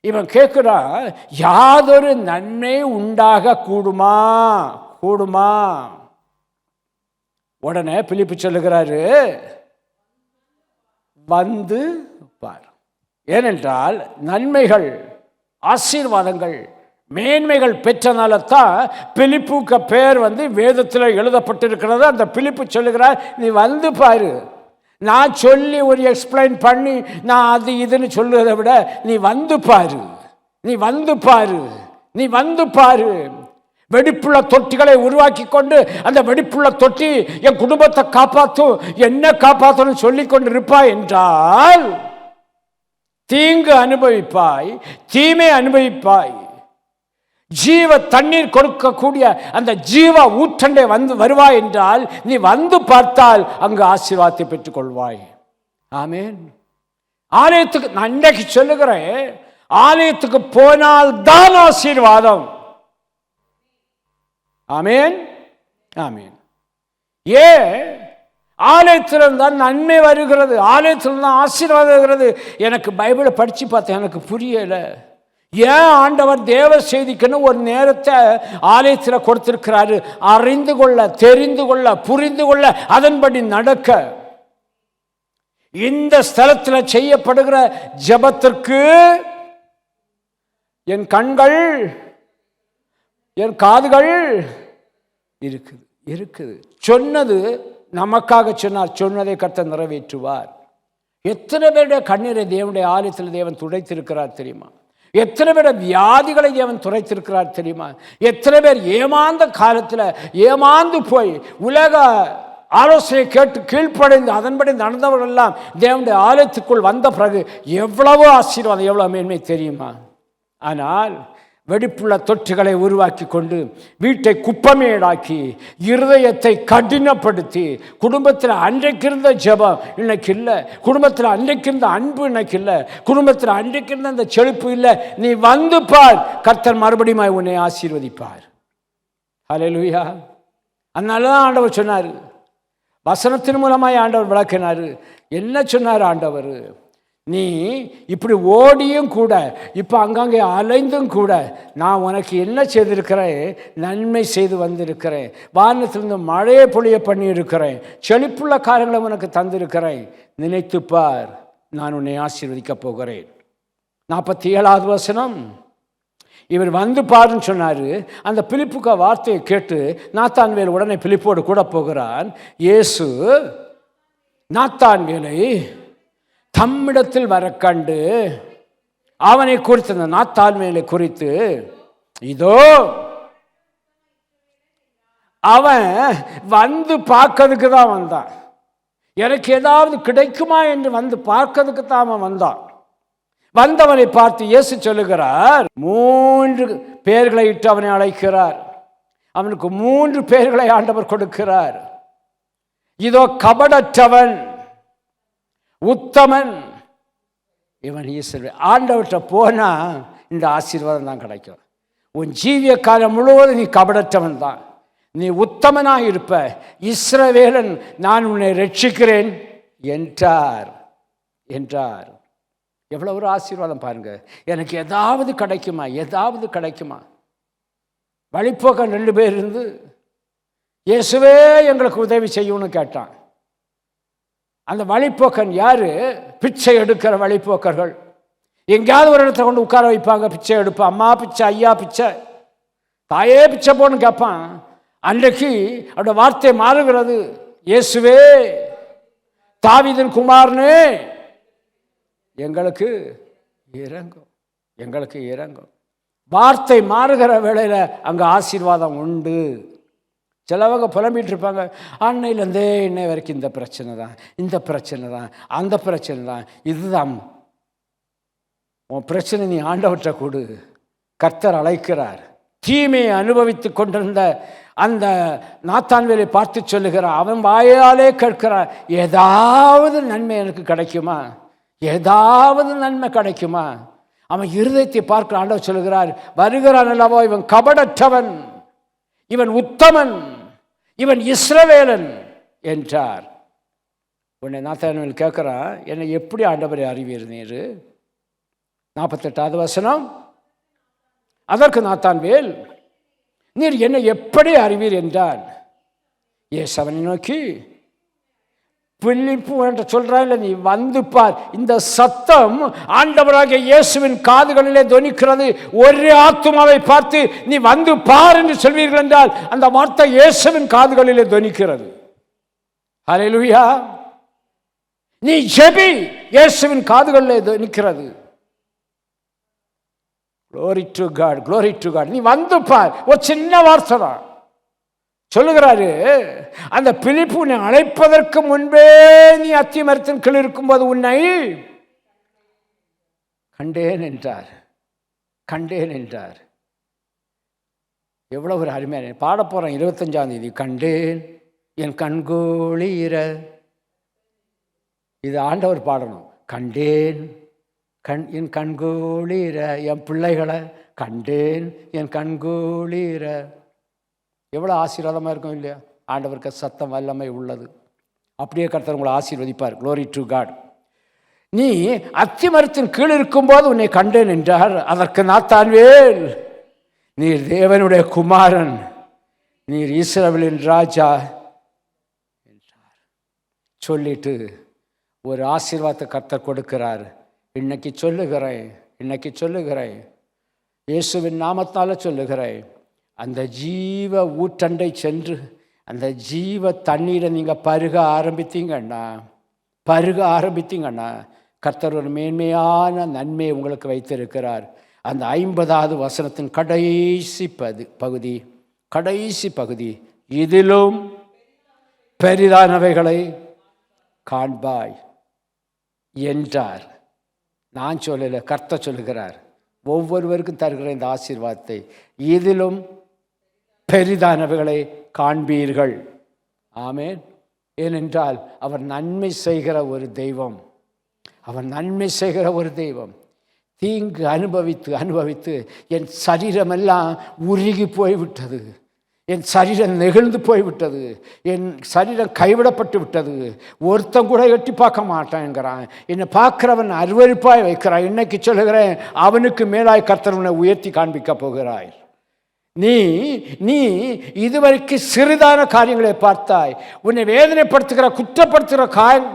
இவன் கேட்குறான், யாதொரு நன்மை உண்டாக கூடுமா கூடுமா. உடனே பிலிப்பு சொல்லுகிறாரு, வந்து பார். ஏனென்றால் நன்மைகள், ஆசீர்வாதங்கள், மேன்மைகள் பெற்றனால தான் பிலிப்புக்கு பேர் வேதத்தில் எழுதப்பட்டிருக்கிறது. அந்த பிலிப்பு சொல்லுகிறார், நீ வந்து பாரு. நான் சொல்லி ஒரு எக்ஸ்பிளைன் பண்ணி நான் அது இதுன்னு சொல்லுவதை விட நீ வந்து பாரு, நீ வந்து பாரு, நீ வந்து பாரு. வெடிப்புள்ள தொட்டிகளை உருவாக்கி கொண்டு அந்த வெடிப்புள்ள தொட்டி என் குடும்பத்தை காப்பாற்றும், என்ன காப்பாற்றணும் சொல்லி கொண்டு இருப்பாய் என்றால் தீங்கு அனுபவிப்பாய், தீமை அனுபவிப்பாய். ஜீவ தண்ணீர் கொடுக்கக்கூடிய அந்த ஜீவ ஊற்றண்டை வருவாய் என்றால் நீ வந்து பார்த்தால் அங்கு ஆசீர்வாதத்தை பெற்றுக் கொள்வாய். ஆமேன். ஆலயத்துக்கு நான் இன்றைக்கு சொல்லுகிறேன், ஆலயத்துக்கு போனால் தான் ஆசீர்வாதம். ஆமேன், ஆமேன். ஆலயத்தில் தான் நன்மை வருகிறது, ஆலயத்தில் தான் ஆசீர்வாதம் வருகிறது. எனக்கு பைபிளை படித்து பார்த்தேன், எனக்கு புரியலை. ஏன் ஆண்டவர் தேவ செய்திக்குன்னு ஒரு நேரத்தை ஆலயத்தில் கொடுத்திருக்கிறாரு? அறிந்து கொள்ள, தெரிந்து கொள்ள, புரிந்து கொள்ள, அதன்படி நடக்க. இந்த ஸ்தலத்தில் செய்யப்படுகிற ஜெபத்திற்கு என் கண்கள், என் காதுகள் இருக்குது இருக்குது. சொன்னது நமக்காக சொன்னார், சொன்னதை கர்த்தர் நிறைவேற்றுவார். எத்தனை பேருடைய கண்ணீரை தேவனுடைய ஆலயத்தில் தேவன் துடைத்திருக்கிறார் தெரியுமா? எத்தனை பேர் வியாதிகளை தேவன் துரைத்திருக்கிறார் தெரியுமா? எத்தனை பேர் ஏமாந்த காலத்தில் ஏமாந்து போய் உலக ஆலோசனை கேட்டு கீழ்ப்படைந்து அதன்படி நடந்தவர்கள் எல்லாம் தேவனுடைய ஆலயத்துக்குள் வந்த பிறகு எவ்வளவோ ஆசீர்வாதம், எவ்வளோ மேன்மை தெரியுமா? ஆனால் வெடிப்புள்ள தொற்றுகளை உருவாக்கி கொண்டு வீட்டை குப்பமேடாக்கி இருதயத்தை கடினப்படுத்தி குடும்பத்தில் அன்றைக்கு இருந்த ஜெபம் இன்னைக்கு இல்லை, குடும்பத்தில் அன்றைக்கு இருந்த அன்பு இன்னைக்கு இல்லை, குடும்பத்தில் அன்றைக்கு இருந்த அந்த செழிப்பு இல்லை. நீ வந்து பார், கர்த்தர் மறுபடியும் உன்னை ஆசீர்வதிப்பார். ஹல்லேலூயா. அதனால தான் ஆண்டவர் சொன்னார், வசனத்தின் மூலமாய் ஆண்டவர் விளக்கினார். என்ன சொன்னார் ஆண்டவர்? நீ இப்படி ஓடியும் கூட, இப்போ அங்கங்கே அலைந்தும் கூட நான் உனக்கு என்ன செய்திருக்கிறேன்? நன்மை செய்து வந்திருக்கிறேன். வானத்திலிருந்து மழையை பொழிய பண்ணியிருக்கிறேன். செழிப்புள்ள காரியங்களை உனக்கு தந்திருக்கிறேன். நினைத்துப்பார், நான் உன்னை ஆசீர்வதிக்கப் போகிறேன். 47வது வசனம், இவர் வந்து பாருன்னு சொன்னார். அந்த பிலிப்புக்கு வார்த்தையை கேட்டு நாத்தான்வேல் உடனே பிலிப்போடு கூட போகிறான். இயேசு நாத்தான்வேலை தம்மிடத்தில் வர கண்டு அவனை குறித்து, அந்த நாத்தான்வேலை குறித்து, இதோ அவன் வந்து பார்க்கறதுக்கு தான் வந்தான், எனக்கு ஏதாவது கிடைக்குமா என்று வந்து பார்க்கறதுக்கு தான் அவன் வந்தான். வந்தவனை பார்த்து இயேசு சொல்லுகிறார், 3 பெயர்களை இட்டு அவனை அழைக்கிறார். அவனுக்கு 3 பெயர்களை ஆண்டவர் கொடுக்கிறார். இதோ கபடற்றவன், உத்தமன், இவன் ஈஸ்வரன். ஆண்டவர்கிட்ட போனா இந்த ஆசீர்வாதம் தான் கிடைக்கும். உன் ஜீவிய காலம் முழுவதும் நீ கபடற்றவன் தான், நீ உத்தமனாக இருப்ப. இஸ்ரவேலன் நான் உன்னை ரட்சிக்கிறேன் என்றார் என்றார். எவ்வளோ ஒரு ஆசீர்வாதம் பாருங்க. எனக்கு ஏதாவது கிடைக்குமா, ஏதாவது கிடைக்குமா? வழிப்போக்க 2 பேர் இருந்து இயேசுவே எங்களுக்கு உதவி செய்யணும்னு கேட்டான். அந்த வழிப்போக்கன் யாரு? பிச்சை எடுக்கிற வழிப்போக்கர்கள். எங்கேயாவது ஒரு இடத்துல கொண்டு உட்கார வைப்பாங்க, பிச்சை எடுப்பான். அம்மா பிச்சை, ஐயா பிச்சை, தாயே பிச்சை போன்னு கேட்பான். அன்றைக்கு அவருடைய வார்த்தை மாறுகிறது. இயேசுவே தாவீதின் குமாரனே எங்களுக்கு இறங்கும், எங்களுக்கு இறங்கும். வார்த்தை மாறுகிற வேளையில் அங்கே ஆசீர்வாதம் உண்டு. சிலவங்க புலம்பிட்டு இருப்பாங்க, அன்னையிலேருந்தே இன்னை வரைக்கும் இந்த பிரச்சனை தான், இந்த பிரச்சனை தான், அந்த பிரச்சனை தான், இதுதான் உன் பிரச்சனை. நீ ஆண்டவற்றை கொடு, கர்த்தர் அழைக்கிறார். தீமையை அனுபவித்து கொண்டிருந்த அந்த நாத்தான்வேலை பார்த்து சொல்லுகிறான், அவன் வாயாலே கேட்கிறான், ஏதாவது நன்மை எனக்கு கிடைக்குமா, ஏதாவது நன்மை கிடைக்குமா. அவன் இருதயத்தை பார்க்கிற ஆண்டவர் சொல்லுகிறார், வருகிறான் அல்லவோ இவன் கபடற்றவன், இவன் உத்தமன், இவன் இஸ்ரவேலன் என்றார். உன்னை நாத்தான்வேல் கேட்கிறான், என்னை எப்படி ஆண்டவரை அறிவீர் நீர்? 48வது வசனம். அதற்கு நாத்தான்வேல், நீர் என்னை எப்படி அறிவீர் என்றான். இயேசு அவனை நோக்கி, பிலிப்பு என்று சொல்றான், நீ வந்து பார். இந்த சத்தம் ஆண்டவராகிய இயேசுவின் காதுகளிலே தொனிக்கிறது. ஒரு ஆத்துமாவை பார்த்து நீ வந்து பார் என்று சொல்வீர்கள் என்றால் அந்த வார்த்தை இயேசுவின் காதுகளிலே தொனிக்கிறது. ஹல்லேலூயா. நீ ஜெபி, இயேசுவின் காதுகளிலே தொனிக்கிறது. Glory to God, glory to God. நீ வந்து பார். ஒரு சின்ன வார்த்தை தான் சொல்லுகிறாரு. அந்த பிலிப்பு உன்னை அழைப்பதற்கு முன்பே நீ அத்தி மரத்தின் கீழ் இருக்கும்போது உன்னை கண்டேன் என்றார். கண்டேன் என்றார். எவ்வளவு ஒரு அருமையான பாட போறேன். 25ஆம் தேதி கண்டேன் என் கண்கோளிர. இது ஆண்டவர் பாடணும். கண்டேன் என் கண்கோளிர, என் பிள்ளைகளை கண்டேன் என் கண்கோளிர. எவ்வளோ ஆசீர்வாதமாக இருக்கும் இல்லையா? ஆண்டவருக்கு சத்தம் வல்லமை உள்ளது. அப்படியே கர்த்தர் உங்களை ஆசீர்வதிப்பார். Glory to God. நீ அத்தி மரத்தின் கீழ் இருக்கும்போது உன்னை கண்டேன் என்றார். அதற்கு நாத்தான்வேல், நீர் தேவனுடைய குமாரன், நீர் இஸ்ரவேலின் ராஜா என்றார். சொல்லிட்டு ஒரு ஆசீர்வாதத்தை கர்த்தர் கொடுக்கிறார். இன்னைக்கு சொல்லுகிறேன், இயேசுவின் நாமத்தால் சொல்லுகிறேன், அந்த ஜீவ ஊற்றண்டை சென்று அந்த ஜீவ தண்ணீரை நீங்கள் பருக ஆரம்பித்தீங்கன்னா கர்த்தர் ஒரு மேன்மையான நன்மையை உங்களுக்கு வைத்திருக்கிறார். அந்த 50வது வசனத்தின் கடைசி பகுதி, இதிலும் பெரிதானவைகளை காண்பாய் என்றார். நான் சொல்லலை, கர்த்தர் சொல்லுகிறார். ஒவ்வொருவருக்கும் தருகிற இந்த ஆசீர்வாதத்தை, இதிலும் பெரிதானவைகளை காண்பீர்கள். ஆமென். ஏனென்றால் அவர் நன்மை செய்கிற ஒரு தெய்வம். தீங்கு அனுபவித்து என் சரீரமெல்லாம் உருகி போய்விட்டது, என் சரீரம் நெகிழ்ந்து போய்விட்டது, என் சரீரம் கைவிடப்பட்டு விட்டது, ஒருத்தன் கூட எட்டி பார்க்க மாட்டேங்கிறான், என்னை பார்க்கிறவன் அருவருப்பாய் வைக்கிறான். இன்னைக்கு சொல்லுகிறேன், அவனுக்கு மேலாய் கர்த்தர் உன்னை உயர்த்தி காண்பிக்க போகிறாய். நீ இதுவரைக்கும் சிறிதான காரியங்களை பார்த்தாய், உன்னை வேதனைப்படுத்துகிற குற்றப்படுத்துகிற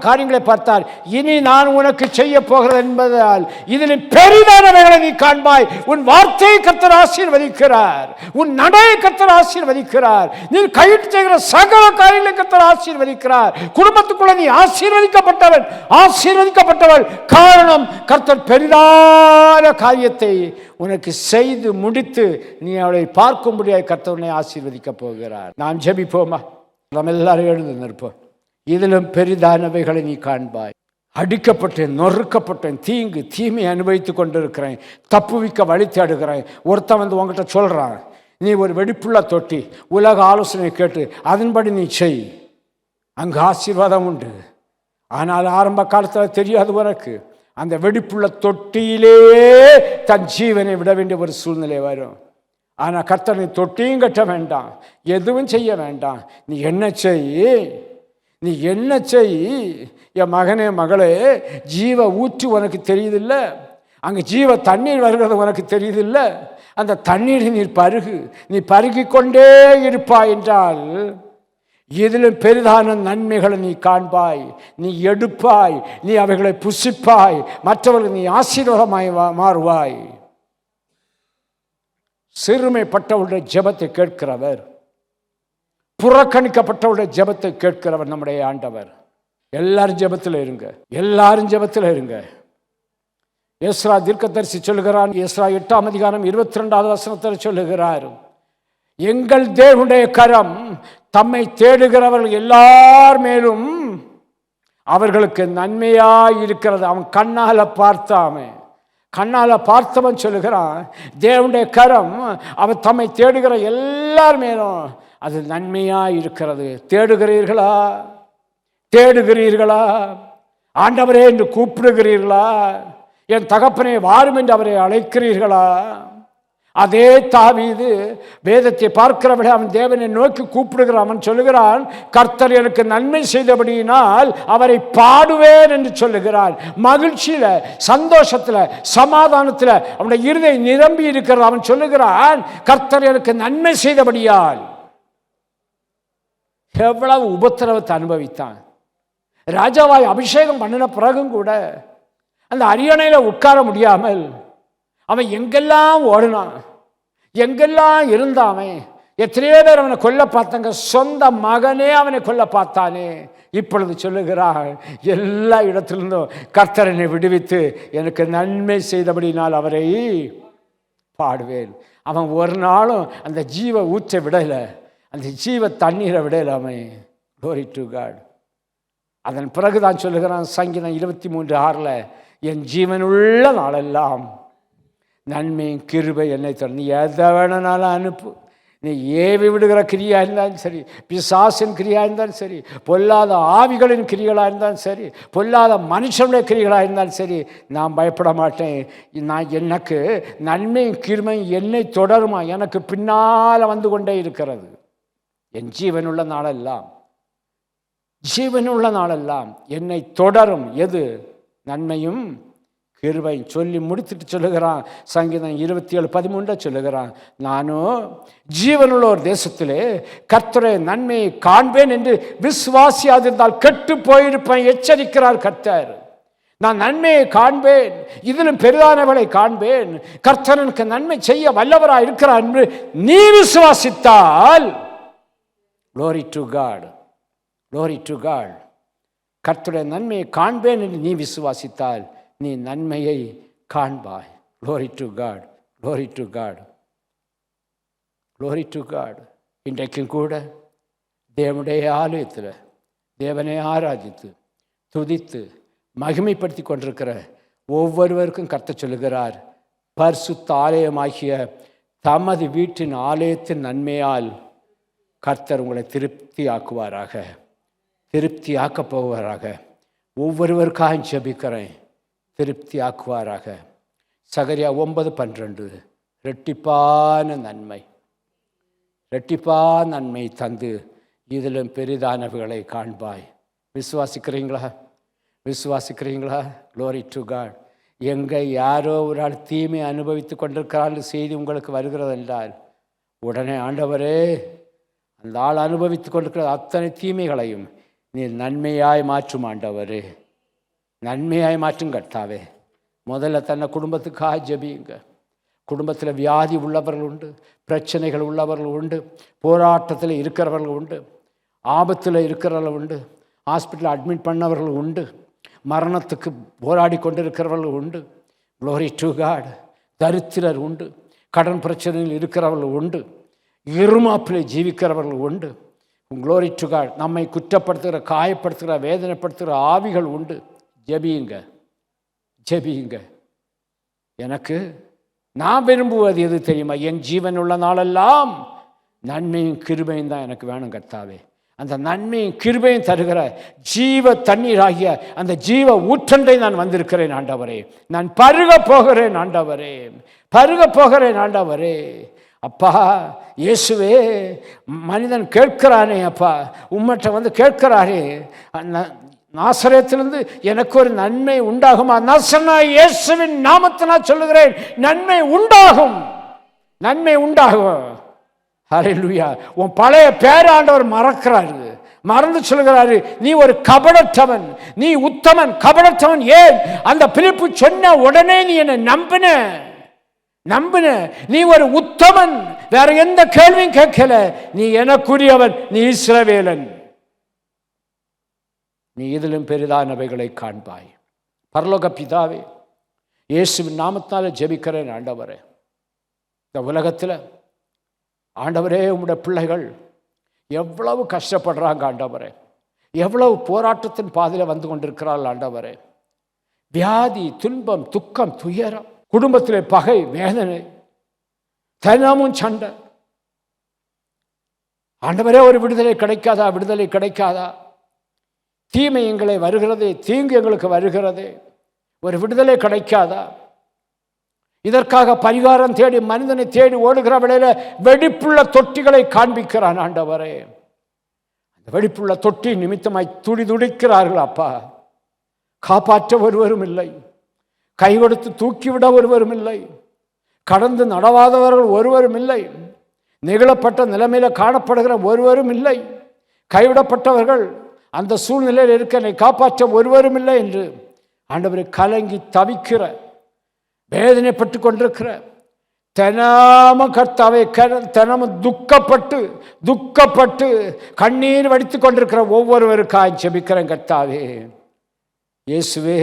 காரியங்களை பார்த்தாய். இனி நான் உனக்கு செய்ய போகிறது என்பதால் இதில் பெரிதானவைகளை நீ காண்பாய். உன் வார்த்தையை கர்த்தர் ஆசீர்வதிக்கிறார், உன் நடையை கர்த்தர் ஆசீர்வதிக்கிறார், நீ கையிட்டு செய்கிற சகல காரியங்களை கர்த்தர் ஆசீர்வதிக்கிறார். குடும்பத்துக்குள்ள நீ ஆசீர்வதிக்கப்பட்டவள். காரணம், கர்த்தர் பெரிதான காரியத்தை உனக்கு செய்து முடித்து நீ அவளை பார்க்கும்படியாக கர்த்தர் உன்னை ஆசீர்வதிக்க போகிறார். நாம் ஜெபிப்போமா? நம்ம எல்லாரும் எழுந்து நிற்போம். இதிலும் பெரிதானவைகளை நீ காண்பாய். அடிக்கப்பட்டேன், நொறுக்கப்பட்டேன், தீமை அனுபவித்துக் கொண்டிருக்கிறேன், தப்புவிக்க வழி தேடுகிறேன். ஒருத்தன் வந்து உங்ககிட்ட சொல்றான், நீ ஒரு வெடிப்புள்ள தொட்டி, உலக ஆலோசனை கேட்டு அதன்படி நீ செய், அங்கு ஆசீர்வாதம் உண்டு. ஆனால் ஆரம்ப காலத்தில் தெரியாது உனக்கு, அந்த வெடிப்புள்ள தொட்டியிலேயே தன் ஜீவனை விட வேண்டிய ஒரு சூழ்நிலை வரும். ஆனால் கர்த்தர், நீ தொட்டியும் கட்ட வேண்டாம், எதுவும் செய்ய வேண்டாம், நீ என்ன செய் என் மகனே மகளே, ஜீவ ஊற்று உனக்கு தெரியுதில்ல, அங்கே ஜீவ தண்ணீர் வருகிறது உனக்கு தெரியுதில்ல, அந்த தண்ணீரை நீ பருகி கொண்டே இருப்பாய் என்றால் இதிலும் பெரிதான நன்மைகளை நீ காண்பாய், நீ எடுப்பாய், நீ அவைகளை புசிப்பாய், மற்றவர்கள் நீ ஆசீர்வாதமாய் மாறுவாய். சிறுமைப்பட்டவருடைய ஜெபத்தை கேட்கிறவர், புறக்கணிக்கப்பட்டவருடைய ஜெபத்தை கேட்கிறவர் நம்முடைய ஆண்டவர். எல்லாரும் ஜெபத்தில் இருங்க. எஸ்ரா தீர்க்கதரிசி சொல்லுகிறான், எஸ்ரா 8ஆம் அதிகாரம் 22வது வசனத்தில் சொல்லுகிறார், எங்கள் தேவனுடைய கரம் தம்மை தேடுகிறவர்கள் எல்லார் மேலும் அவர்களுக்கு நன்மையாய் இருக்கிறது. அவன் கண்ணால பார்த்தவன் சொல்லுகிறான், தேவனுடைய கரம் அவன் தம்மை தேடுகிற எல்லார் மேலும் அது நன்மையாக இருக்கிறது. தேடுகிறீர்களா? தேடுகிறீர்களா? ஆண்டவரே என்று கூப்பிடுகிறீர்களா? என் தகப்பனே வாரும் என்று அவரை அழைக்கிறீர்களா? அதே தாவீது வேதத்தை பார்க்கிறவளை அவன் தேவனை நோக்கி கூப்பிடுகிறான். அவன் சொல்லுகிறான், கர்த்தர் எனக்கு நன்மை செய்தபடியினால் அவரை பாடுவேன் என்று சொல்லுகிறான். மகிழ்ச்சியில, சந்தோஷத்துல, சமாதானத்தில் அவனுடைய இருதயம் நிரம்பி இருக்கிறது. அவன் சொல்லுகிறான், கர்த்தர் எனக்கு நன்மை செய்தபடியால். எவ்வளவு உபத்திரவத்தை அனுபவித்தான். ராஜாவாய் அபிஷேகம் பண்ணின பிறகும் கூட அந்த அரியணையில உட்கார முடியாமல் அவன் எங்கெல்லாம் ஓடினான், எங்கெல்லாம் இருந்தான். எத்தனையோ பேர் அவனை கொல்ல பார்த்தாங்க. சொந்த மகனே அவனை கொல்ல பார்த்தானே. இப்பொழுது சொல்லுகிறான், எல்லா இடத்திலிருந்தும் கர்த்தர் என்னை விடுவித்து எனக்கு நன்மை செய்தபடினால் அவரை பாடுவேன். அவன் ஒரு நாளும் அந்த ஜீவ ஊற்றை விடலை, அந்த ஜீவ தண்ணீரை விடலை அவன். Glory to God. அதன் பிறகுதான் சொல்லுகிறான் சங்கீதம் 23:6, என் ஜீவனுள்ள நாளெல்லாம் நன்மையும் கிருபை என்னை தொடர்ந்து. எதை வேணுனாலும் அனுப்பு. நீ ஏவி விடுகிற கிரியா இருந்தாலும் சரி, பிசாசின் கிரியா இருந்தாலும் சரி, பொல்லாத ஆவிகளின் கிரிகளாக இருந்தாலும் சரி, பொல்லாத மனுஷனுடைய கிரிகளாக இருந்தாலும் சரி, நான் பயப்பட மாட்டேன். எனக்கு நன்மையும் கிருமையும் என்னை தொடருமா, எனக்கு பின்னால் வந்து கொண்டே இருக்கிறது. என் ஜீவனுள்ள நாளெல்லாம், ஜீவனுள்ள நாளெல்லாம் என்னை தொடரும். எது? நன்மையும் கிருபை. சொல்லி முடித்துட்டு சொல்லுகிறான் சங்கீதம் 27:13 சொல்லுகிறான், நானும் ஜீவனுள்ள ஒரு தேசத்திலே கர்த்தரை நன்மையை காண்பேன் என்று விசுவாசியாதிருந்தால் கெட்டு போயிருப்பேன். எச்சரிக்கிறார் கர்த்தர். நான் நன்மையை காண்பேன், இதிலும் பெரிதானவளை காண்பேன். கர்த்தருக்கு நன்மை செய்ய வல்லவராக இருக்கிறார் என்று நீ விசுவாசித்தால், glory to God, glory to God. கர்த்தருடைய நன்மையை காண்பேன் என்று நீ விசுவாசித்தால் நீ நன்மையை காண்பாய். Glory to God, glory to God, glory to God. இன்றைக்கும் கூட தேவனுடைய ஆலயத்தில் தேவனை ஆராதித்து துதித்து மகிமைப்படுத்தி கொண்டிருக்கிற ஒவ்வொருவருக்கும் கர்த்தர் சொல்லுகிறார், பரிசுத்த ஆலயமாகிய தமது வீட்டின் ஆலயத்தின் நன்மையால் கர்த்தர் உங்களை திருப்தி ஆக்குவாராக, திருப்தி ஆக்கப் போவாராக. ஒவ்வொருவருக்காக ஜெபிக்கிறேன், திருப்தி ஆக்குவாராக. சகரியா 9:12, இரட்டிப்பான நன்மை, இரட்டிப்பான நன்மை தந்து இதிலும் பெரிதானவைகளை காண்பாய். விசுவாசிக்கிறீங்களா? விசுவாசிக்கிறீங்களா? Glory to God. எங்கே யாரோ ஒரு ஆள் தீமை அனுபவித்து கொண்டிருக்கிறாள் செய்தி உங்களுக்கு வருகிறது என்றால் உடனே, ஆண்டவரே அந்த ஆள் அனுபவித்து கொண்டிருக்கிற அத்தனை தீமைகளையும் நீ நன்மையாய் மாற்றும் ஆண்டவரே, நன்மையாய் மாற்றும் கர்த்தாவே. முதல்ல தன்னை குடும்பத்துக்காக ஜெபியுங்க. குடும்பத்தில் வியாதி உள்ளவர்கள் உண்டு, பிரச்சனைகள் உள்ளவர்கள் உண்டு, போராட்டத்தில் இருக்கிறவர்கள் உண்டு, ஆபத்தில் இருக்கிறவர்கள் உண்டு, ஹாஸ்பிட்டலில் அட்மிட் பண்ணவர்கள் உண்டு, மரணத்துக்கு போராடி கொண்டிருக்கிறவர்கள் உண்டு. Glory to God. தரித்திரர் உண்டு, கடன் பிரச்சனையில் இருக்கிறவர்கள் உண்டு, இருமாப்பில் ஜீவிக்கிறவர்கள் உண்டு. Glory to God. நம்மை குற்றப்படுத்துகிற, காயப்படுத்துகிற, வேதனைப்படுத்துகிற ஆவிகள் உண்டு. ஜெபியுங்க, ஜெபியுங்க. எனக்கு நான் விரும்புவது எது தெரியுமா? என் ஜீவன் உள்ள நாளெல்லாம் நன்மையும் கிருபையும் தான் எனக்கு வேணும் கர்த்தாவே. அந்த நன்மையும் கிருபையும் தருகிற ஜீவ தண்ணீராகிய அந்த ஜீவ ஊற்றண்டை நான் வந்திருக்கிறேன் ஆண்டவரே. நான் பருக போகிறேன் ஆண்டவரே, பருக போகிறேன் ஆண்டவரே. அப்பா இயேசுவே, மனிதன் கேட்கிறானே அப்பா, உம்மட்ட வந்து கேட்கிறாரே, நாசரேத்திலிருந்து எனக்கு ஒரு நன்மை உண்டாகுமா? நசனாய் இயேசுவின் நாமத்தினால் சொல்லுகிறேன், நன்மை உண்டாகும், நன்மை உண்டாகும். ஹல்லேலூயா. உன் பழைய பேராண்டவர் மறக்கிறாரு, மறந்து சொல்கிறாரு, நீ ஒரு கபடற்றவன், நீ உத்தமன், கபடற்றவன். ஏன்? அந்த பிலிப்பு சொன்ன உடனே நீ என்னை நம்பின, நீ ஒரு உத்தமன், வேற எந்த கேள்வியும் கேட்கல. நீ எனக்குரியவன், நீ இஸ்ரவேலன், நீ இதிலும் பெரிதானவைகளை காண்பாய். பரலோக பிதாவே, இயேசுவின் நாமத்தினால ஜெபிக்கிறேன் ஆண்டவரே. இந்த உலகத்தில் ஆண்டவரே, உம்முடைய பிள்ளைகள் எவ்வளவு கஷ்டப்படுறாங்க ஆண்டவரே, எவ்வளவு போராட்டத்தின் பாதையில் வந்து கொண்டிருக்கிறாள் ஆண்டவரே. வியாதி, துன்பம், துக்கம், துயரம், குடும்பத்திலே பகை, வேதனை, தினமும் சண்டை. ஆண்டவரே, ஒரு விடுதலை கிடைக்காதா? விடுதலை கிடைக்காதா? தீமை எங்களை வருகிறது, தீங்கு எங்களுக்கு வருகிறது, ஒரு விடுதலை கிடைக்காதா? இதற்காக பரிகாரம் தேடி மனிதனை தேடி ஓடுகிற வேளையில வெடிப்புள்ள தொட்டிகளை காண்பிக்கிறான் ஆண்டவரே. அந்த வெடிப்புள்ள தொட்டி நிமித்தமாய் துடிதுடிக்கிறார்கள் அப்பா. காப்பாற்ற ஒருவரும் இல்லை, கை கொடுத்து தூக்கிவிட ஒருவரும் இல்லை, கடந்து நடவாதவர்கள் ஒருவரும் இல்லை, நெகிழப்பட்ட நிலைமையில் காணப்படுகிற ஒருவரும் இல்லை, கைவிடப்பட்டவர்கள் அந்த சூழ்நிலையில் இருக்க என்னை காப்பாற்ற ஒருவரும் இல்லை என்று ஆண்டவரை கலங்கி தவிக்கிற, வேதனைப்பட்டு கொண்டிருக்கிற, தினம கர்த்தாவே தினமும் துக்கப்பட்டு கண்ணீர் வடித்து கொண்டிருக்கிற ஒவ்வொருவருக்காய் ஜெபிக்கிறேன் கர்த்தாவே. இயேசுவே,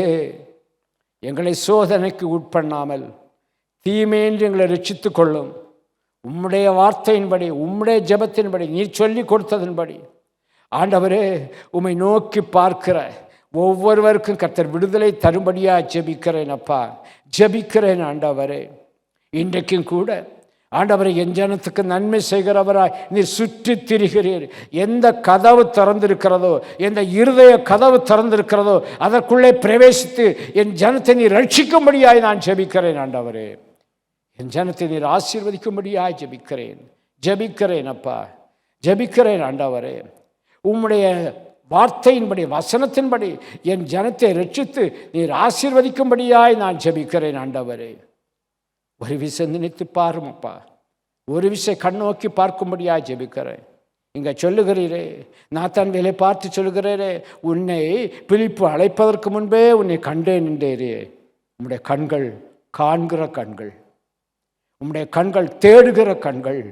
எங்களை சோதனைக்கு உட்பண்ணாமல் தீமையின்றி எங்களை ரட்சித்துக் கொள்ளும். உம்முடைய வார்த்தையின்படி, உம்முடைய ஜெபத்தின்படி, நீர் சொல்லி கொடுத்ததன்படி ஆண்டவரே, உம்மை நோக்கி பார்க்கிற ஒவ்வொருவருக்கும் கர்த்தர் விடுதலை தரும்படியாக ஜெபிக்கிறேன் அப்பா, ஜெபிக்கிறேன் ஆண்டவரே. இன்றைக்கும் கூட ஆண்டவரை என் ஜனத்துக்கு நன்மை செய்கிறவராய் நீர் சுற்றி திரிகிறீர். எந்த கதவு திறந்திருக்கிறதோ, எந்த இருதய கதவு திறந்திருக்கிறதோ அதற்குள்ளே பிரவேசித்து என் ஜனத்தை நீர் ரட்சிக்கும்படியாய் நான் ஜெபிக்கிறேன் ஆண்டவரே. என் ஜனத்தை நீர் ஆசீர்வதிக்கும்படியாய் ஜெபிக்கிறேன் அப்பா, ஜெபிக்கிறேன் ஆண்டவரே. உம்முடைய வார்த்தையின்படி, வசனத்தின்படி என் ஜனத்தை ரட்சித்து நீர் ஆசீர்வதிக்கும்படியாய் நான் ஜெபிக்கிறேன் ஆண்டவரே. ஒரு விஷயம் நினைத்து பாரும் அப்பா, ஒரு விஷயம் கண்ணோக்கி பார்க்கும்படியாக ஜெபிக்கிறேன். இங்கே சொல்லுகிறீரே, நாத்தான் வேலை பார்த்து சொல்லுகிறீரே, உன்னை பிலிப்பு அழைப்பதற்கு முன்பே உன்னை கண்டேன் என்றேரே. உம்முடைய கண்கள் காண்கிற கண்கள், உம்முடைய கண்கள் தேடுகிற கண்கள்,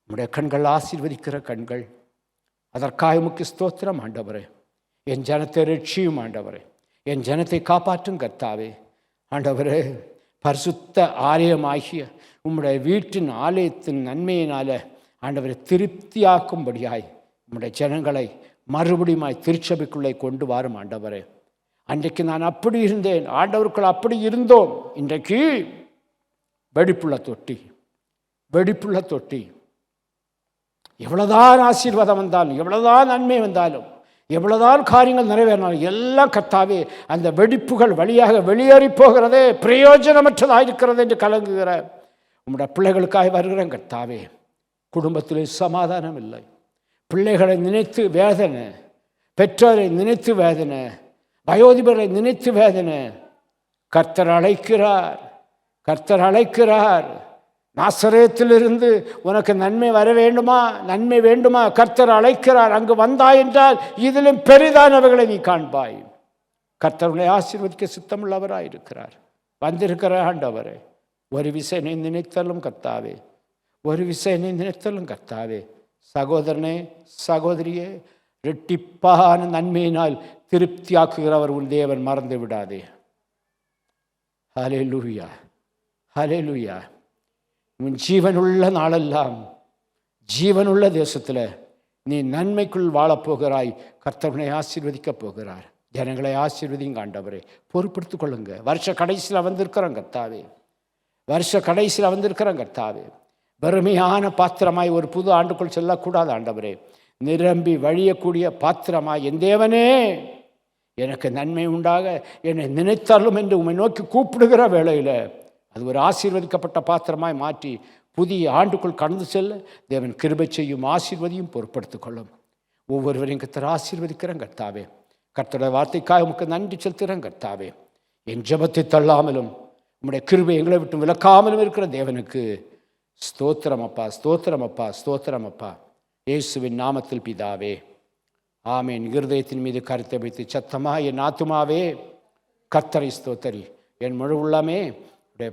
உம்முடைய கண்கள் ஆசீர்வதிக்கிற கண்கள். அதற்காக உமக்கு ஸ்தோத்திரம் ஆண்டவரே. என் ஜனத்தை ரட்சியும் ஆண்டவரே, என் ஜனத்தை காப்பாற்றும் கர்த்தாவே. ஆண்டவரே, பரிசுத்த ஆலயமாகிய உம்முடைய வீட்டின் ஆலயத்தின் நன்மையினால ஆண்டவரை திருப்தியாக்கும்படியாய் உம்முடைய ஜனங்களை மறுபடியுமாய் திருச்சபைக்குள்ளே கொண்டு வரும் ஆண்டவரே. அன்றைக்கு நான் அப்படி இருந்தேன், ஆண்டவருக்குள் அப்படி இருந்தோம். இன்றைக்கு வெடிப்புள்ள தொட்டி. எவ்வளவுதான் ஆசீர்வாதம் வந்தாலும், எவ்வளவுதான் நன்மை வந்தாலும், எவ்வளவுதான் காரியங்கள் நிறைவேறினாலும் எல்லாம் கர்த்தாவே அந்த வெடிப்புகள் வழியாக வெளியேறி போகிறதே, பிரயோஜனமற்றதாக இருக்கிறது என்று கலங்குகிற உம்முடைய பிள்ளைகளுக்காக வருகிறேன் கர்த்தாவே. குடும்பத்திலே சமாதானம் இல்லை, பிள்ளைகளை நினைத்து வேதனை, பெற்றோரை நினைத்து வேதனை, வயோதிபரை நினைத்து வேதனை. கர்த்தர் அழைக்கிறார். நாசரேத்திலிருந்து உனக்கு நன்மை வர வேண்டுமா, நன்மை வேண்டுமா? கர்த்தர் அழைக்கிறார். அங்கு வந்தாய் என்றால் இதிலும் பெரிதானவர்களை நீ காண்பாய். கர்த்தர்களை ஆசீர்வதிக்க சித்தமுள்ளவராய் இருக்கிறார். வந்திருக்கிற ஆண்டவரே, ஒரு விஷயம் நினைத்தலும் கர்த்தாவே, ஒரு விஷயம் நினைத்தலும் கர்த்தாவே. சகோதரனே, சகோதரியே, இரட்டிப்பான நன்மையினால் திருப்தியாக்குகிறவர் உன் தேவன், மறந்து விடாதே. ஹல்லேலூயா, ஹல்லேலூயா. உன் ஜீவனுள்ள நாளெல்லாம், ஜீவனுள்ள தேசத்தில் நீ நன்மைக்குள் வாழப்போகிறாய். கர்த்தர்களை ஆசீர்வதிக்கப் போகிறார். ஜனங்களை ஆசீர்வதிங்க ஆண்டவரே. பொறுப்படுத்திக் கொள்ளுங்க. வருஷ கடைசியில் வந்திருக்கிறோம் கர்த்தாவே, வருஷ கடைசியில் வந்திருக்கிறோம் கர்த்தாவே. வெறுமையான பாத்திரமாய் ஒரு புது ஆண்டுக்குள் செல்லக்கூடாது ஆண்டவரே. நிரம்பி வழியக்கூடிய பாத்திரமாய் என் தேவனே எனக்கு நன்மை உண்டாக என்னை நினைத்தாலும் என்று உம்மை நோக்கி கூப்பிடுகிற வேளையில் அது ஒரு ஆசீர்வதிக்கப்பட்ட பாத்திரமாய் மாற்றி புதிய ஆண்டுக்குள் கடந்து செல்ல தேவன் கிருபை செய்யும், ஆசீர்வதியும் பொறுப்படுத்திக் கொள்ளும். ஒவ்வொருவரையும் கர்த்தர் ஆசீர்வதிக்கிறேன் கர்த்தாவே. கர்த்தருடைய வார்த்தைக்காக உமக்கு நன்றி செலுத்துகிறேன் கர்த்தாவே. என் ஜெபத்தை தள்ளாமலும் உம்முடைய கிருபை எங்களை விட்டு விலக்காமலும் இருக்கிற தேவனுக்கு ஸ்தோத்திரம் அப்பா, ஸ்தோத்திரம் அப்பா, ஸ்தோத்திரம் அப்பா. இயேசுவின் நாமத்தில் பிதாவே, ஆமேன். இருதயத்தின் மீது கருத்தை வைத்து சத்தமா என் ஆத்துமாவே கர்த்தரை ஸ்தோத்தரி, என் முழு உள்ளமே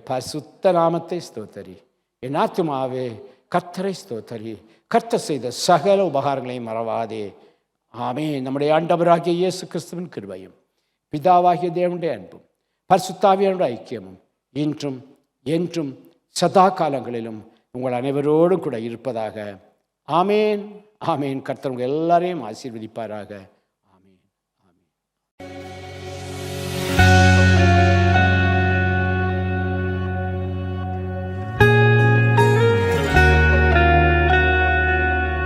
பரிசுத்த நாமத்தை ஸ்தோத்தரி. என் ஆத்துமாவே கர்த்தரை ஸ்தோத்தரி, கர்த்தர் செய்த சகல உபகாரங்களையும் மறவாதே. ஆமென். நம்முடைய ஆண்டவராகிய இயேசு கிறிஸ்துவின் கிருபையும் பிதாவாகிய தேவனுடைய அன்பும் பரிசுத்தாவியானுடைய ஐக்கியமும் இன்றும் என்றும் சதா காலங்களிலும் உங்கள் அனைவரோடும் கூட இருப்பதாக. ஆமேன், ஆமேன். கர்த்தர் உங்கள் எல்லாரையும் ஆசீர்வதிப்பாராக.